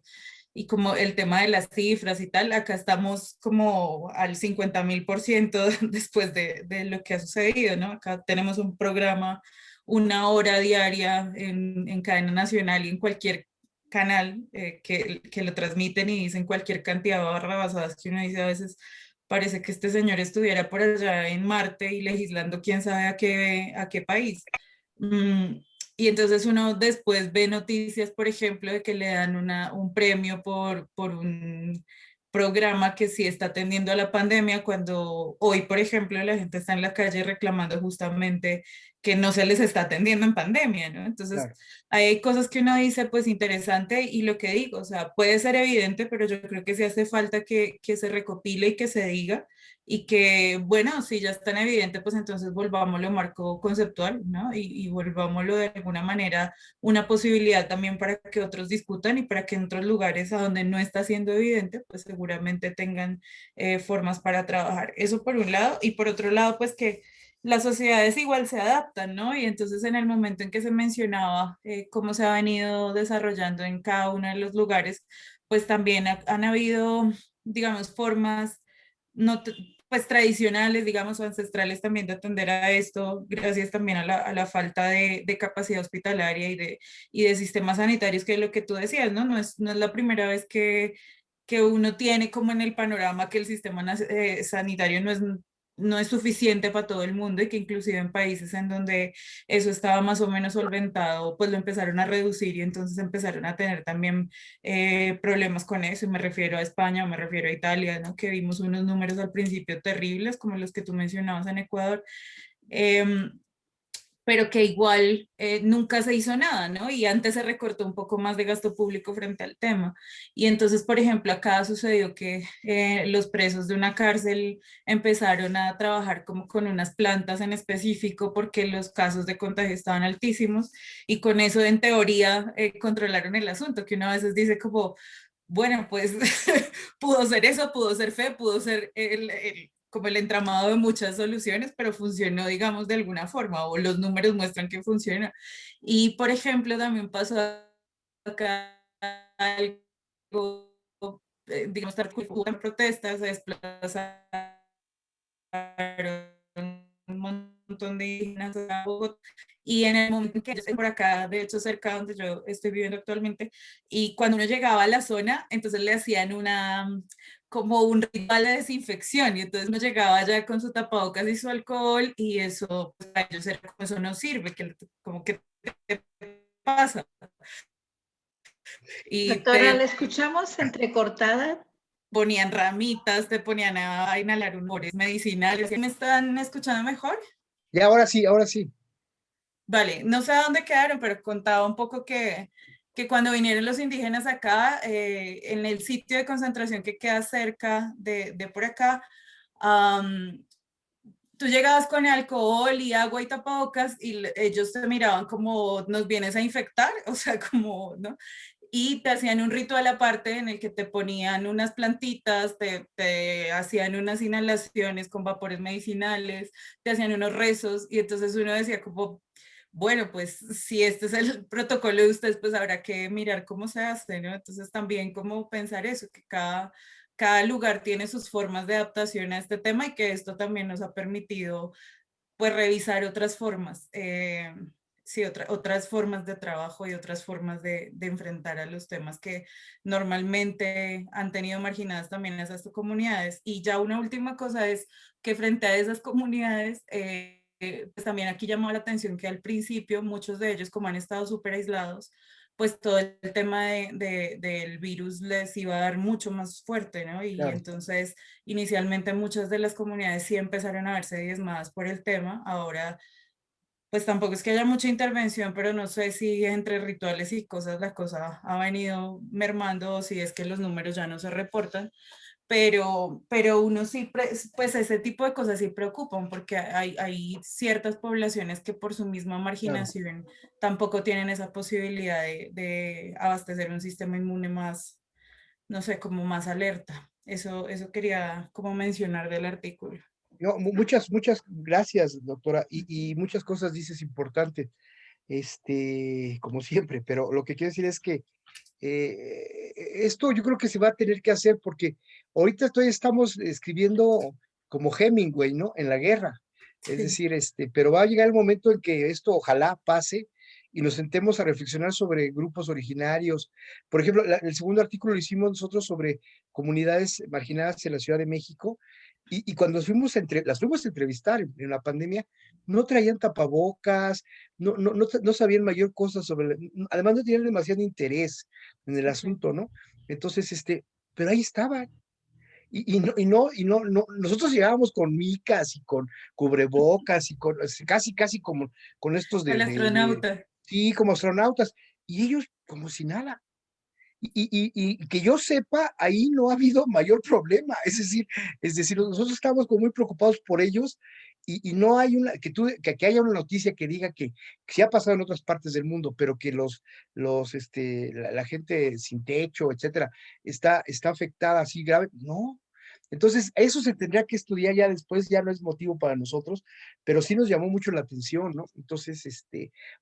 y como el tema de las cifras y tal, acá estamos como al 50.000% después de lo que ha sucedido, ¿no? Acá tenemos un programa, 1 hora diaria en cadena nacional y en cualquier canal que lo transmiten y dicen cualquier cantidad de barrabasadas que uno dice a veces. Parece que este señor estuviera por allá en Marte y legislando quién sabe a qué país. Mm, y entonces uno después ve noticias, por ejemplo, de que le dan un premio por un programa que sí está atendiendo a la pandemia, cuando hoy, por ejemplo, la gente está en la calle reclamando justamente que no se les está atendiendo en pandemia, ¿no? Entonces, Claro. hay cosas que uno dice, pues interesante, y lo que digo, o sea, puede ser evidente, pero yo creo que sí hace falta que se recopile y que se diga y que, bueno, si ya es tan evidente, pues entonces volvámoslo marco conceptual, ¿no? Y volvámoslo de alguna manera una posibilidad también para que otros discutan y para que en otros lugares a donde no está siendo evidente, pues seguramente tengan formas para trabajar. Eso por un lado, y por otro lado, pues que las sociedades igual se adaptan, ¿no? Y entonces en el momento en que se mencionaba cómo se ha venido desarrollando en cada uno de los lugares, pues también han habido, digamos, formas no pues tradicionales, digamos, o ancestrales también de atender a esto, gracias también a la falta de capacidad hospitalaria y de sistemas sanitarios, que es lo que tú decías, ¿no? No es la primera vez que uno tiene como en el panorama que el sistema sanitario no es suficiente para todo el mundo y que inclusive en países en donde eso estaba más o menos solventado, pues lo empezaron a reducir y entonces empezaron a tener también problemas con eso. Y me refiero a España, me refiero a Italia, ¿no? Que vimos unos números al principio terribles, como los que tú mencionabas en Ecuador. Pero que igual nunca se hizo nada, ¿no? Y antes se recortó un poco más de gasto público frente al tema. Y entonces, por ejemplo, acá sucedió que los presos de una cárcel empezaron a trabajar como con unas plantas en específico porque los casos de contagio estaban altísimos y con eso, en teoría, controlaron el asunto, que uno a veces dice como, bueno, pues pudo ser eso, pudo ser fe, pudo ser como el entramado de muchas soluciones, pero funcionó, digamos, de alguna forma, o los números muestran que funciona. Y, por ejemplo, también pasó acá algo, digamos, hubo protestas, se desplazaron un montón montón de indígenas a Bogotá, y en el momento en que yo estoy por acá, de hecho cerca donde yo estoy viviendo actualmente, y cuando uno llegaba a la zona, entonces le hacían como un ritual de desinfección, y entonces uno llegaba ya con su tapabocas y su alcohol, y eso, pues, para ellos era como, eso no sirve, que como que te pasa. Y Doctora, la te escuchamos entrecortada. ponían ramitas, te ponían a inhalar humores medicinales. ¿Me están escuchando mejor? Ya, ahora sí, ahora sí. Vale, no sé a dónde quedaron, pero contaba un poco que cuando vinieron los indígenas acá, en el sitio de concentración que queda cerca de por acá, tú llegabas con alcohol y agua y tapabocas y ellos te miraban como nos vienes a infectar, o sea, como, ¿no? Y te hacían un ritual aparte en el que te ponían unas plantitas, te hacían unas inhalaciones con vapores medicinales, te hacían unos rezos y entonces uno decía como, bueno, pues si este es el protocolo de ustedes, pues habrá que mirar cómo se hace, ¿no? Entonces también como pensar eso, que cada lugar tiene sus formas de adaptación a este tema y que esto también nos ha permitido pues revisar otras formas, sí, otras formas de trabajo y otras formas de enfrentar a los temas que normalmente han tenido marginadas también a esas comunidades. Y ya una última cosa es que frente a esas comunidades, pues también aquí llamó la atención que al principio muchos de ellos, como han estado súper aislados, pues todo el tema del virus les iba a dar mucho más fuerte, ¿no? Y Claro. entonces inicialmente muchas de las comunidades sí empezaron a verse diezmadas por el tema. Ahora, pues tampoco es que haya mucha intervención, pero no sé si entre rituales y cosas la cosa ha venido mermando o si es que los números ya no se reportan. Pero uno sí, pues ese tipo de cosas sí preocupan porque hay ciertas poblaciones que por su misma marginación tampoco tienen esa posibilidad de abastecer un sistema inmune más, no sé, como más alerta. Eso quería como mencionar del artículo. No, muchas gracias, doctora, y muchas cosas dices importantes, como siempre, pero lo que quiero decir es que esto yo creo que se va a tener que hacer porque ahorita estamos escribiendo como Hemingway, ¿no? En la guerra. Es Sí. decir, pero va a llegar el momento en que esto ojalá pase y nos sentemos a reflexionar sobre grupos originarios. Por ejemplo, el segundo artículo lo hicimos nosotros sobre comunidades marginadas en la Ciudad de México y cuando las fuimos a entrevistar en la pandemia, no traían tapabocas, no sabían mayor cosa además no tenían demasiado interés en el asunto, ¿no? Entonces, pero ahí estaban. Nosotros llegábamos con micas y con cubrebocas y casi como con estos El astronauta. sí, como astronautas, y ellos como si nada. Y que yo sepa, ahí no ha habido mayor problema. Es decir, nosotros estamos como muy preocupados por ellos y no hay que haya una noticia que diga que sí ha pasado en otras partes del mundo, pero que la gente sin techo, etcétera, está afectada así grave. No. Entonces, eso se tendría que estudiar ya después, ya no es motivo para nosotros, pero sí nos llamó mucho la atención, ¿no? Entonces,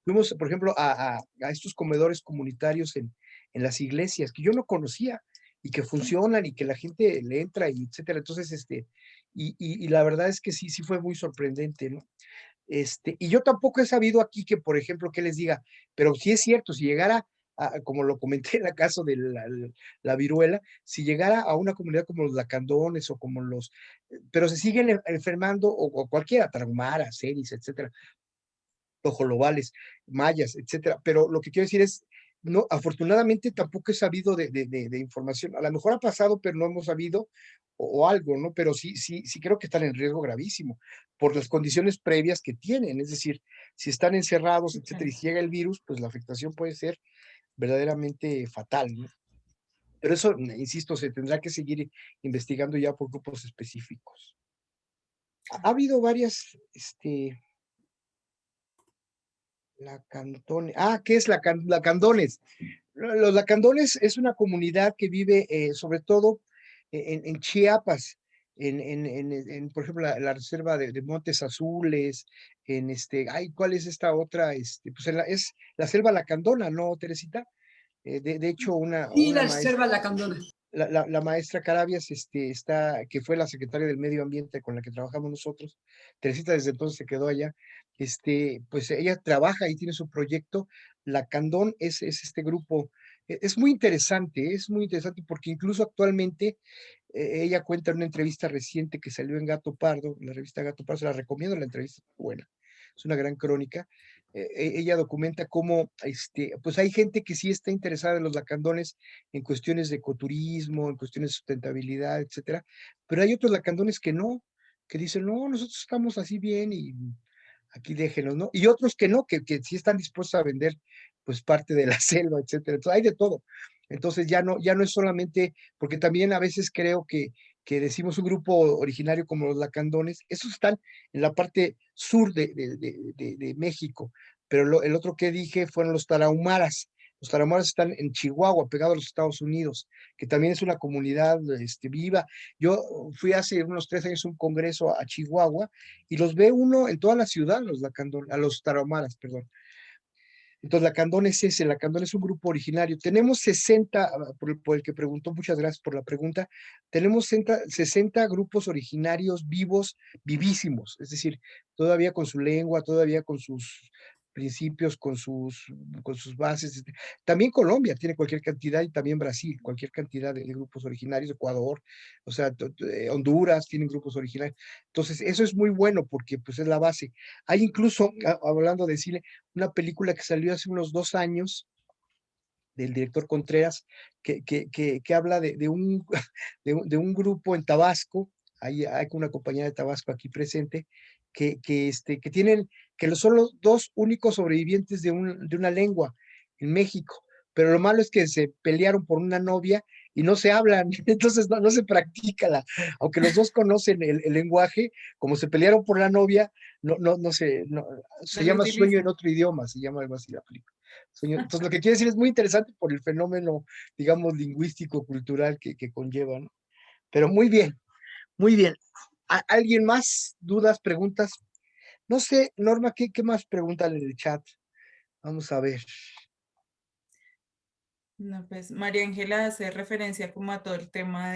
fuimos, por ejemplo, a estos comedores comunitarios en las iglesias que yo no conocía y que funcionan y que la gente le entra y etcétera. Entonces, y la verdad es que sí fue muy sorprendente, ¿no? Y yo tampoco he sabido aquí que, por ejemplo, que les diga, pero sí es cierto, si llegara, como lo comenté en el caso de la viruela, si llegara a una comunidad como los lacandones o como pero se siguen enfermando, o cualquiera, tarahumara, seris, etcétera, tojolobales, mayas, etcétera. Pero lo que quiero decir es, no, afortunadamente tampoco he sabido de información. A lo mejor ha pasado, pero no hemos sabido o algo, ¿no? Pero sí creo que están en riesgo gravísimo por las condiciones previas que tienen. Es decir, si están encerrados, etcétera, y si llega el virus, pues la afectación puede ser verdaderamente fatal, ¿no? Pero eso, insisto, se tendrá que seguir investigando ya por grupos específicos. Ha habido varias, ¿qué es lacandones? Los lacandones es una comunidad que vive sobre todo en Chiapas, por ejemplo, la reserva de Montes Azules, ¿cuál es esta otra? Pues es la selva lacandona, ¿no, Teresita? De hecho, Sí, una la maestra, reserva La Candona. la maestra Carabias, que fue la secretaria del Medio Ambiente con la que trabajamos nosotros, Teresita desde entonces se quedó allá, pues ella trabaja y tiene su proyecto. La Candón es este grupo, es muy interesante porque incluso actualmente ella cuenta en una entrevista reciente que salió en Gato Pardo, la revista Gato Pardo, se la recomiendo, la entrevista es buena, es una gran crónica. Ella documenta cómo, pues hay gente que sí está interesada en los lacandones en cuestiones de ecoturismo, en cuestiones de sustentabilidad, etcétera, pero hay otros lacandones que no, que dicen, no, nosotros estamos así bien y aquí déjenos, ¿no? Y otros que no, que sí están dispuestos a vender pues parte de la selva, etcétera. Entonces, hay de todo. Entonces ya no es solamente, porque también a veces creo que decimos un grupo originario como los lacandones, esos están en la parte sur de México, pero el otro que dije fueron los tarahumaras. Los tarahumaras están en Chihuahua, pegados a los Estados Unidos, que también es una comunidad viva. Yo fui hace unos 3 años a un congreso a Chihuahua y los ve uno en toda la ciudad, a los tarahumaras, perdón. Entonces, Lacandón es ese, Lacandón es un grupo originario. Tenemos 60, por el que preguntó, muchas gracias por la pregunta, tenemos 60 grupos originarios vivos, vivísimos, es decir, todavía con su lengua, todavía con sus principios, con sus bases. También Colombia tiene cualquier cantidad y también Brasil, cualquier cantidad de grupos originarios, Ecuador, o sea, Honduras tienen grupos originarios. Entonces, eso es muy bueno porque pues es la base. Hay incluso, hablando de cine, una película que salió hace unos 2 años del director Contreras, que habla de un, de un grupo en Tabasco, hay una compañía de Tabasco aquí presente, que tienen, que son los 2 únicos sobrevivientes de una lengua en México, pero lo malo es que se pelearon por una novia y no se hablan, entonces no se practica aunque los 2 conocen el lenguaje, como se pelearon por la novia, se llama Sueño en otro idioma, se llama algo así la película. Entonces, lo que quiere decir es muy interesante por el fenómeno, digamos, lingüístico, cultural que conlleva, ¿no? Pero muy bien, muy bien. ¿Alguien más? ¿Dudas, preguntas? No sé, Norma, ¿qué más preguntan en el chat? Vamos a ver. No, pues María Ángela hace referencia como a todo el tema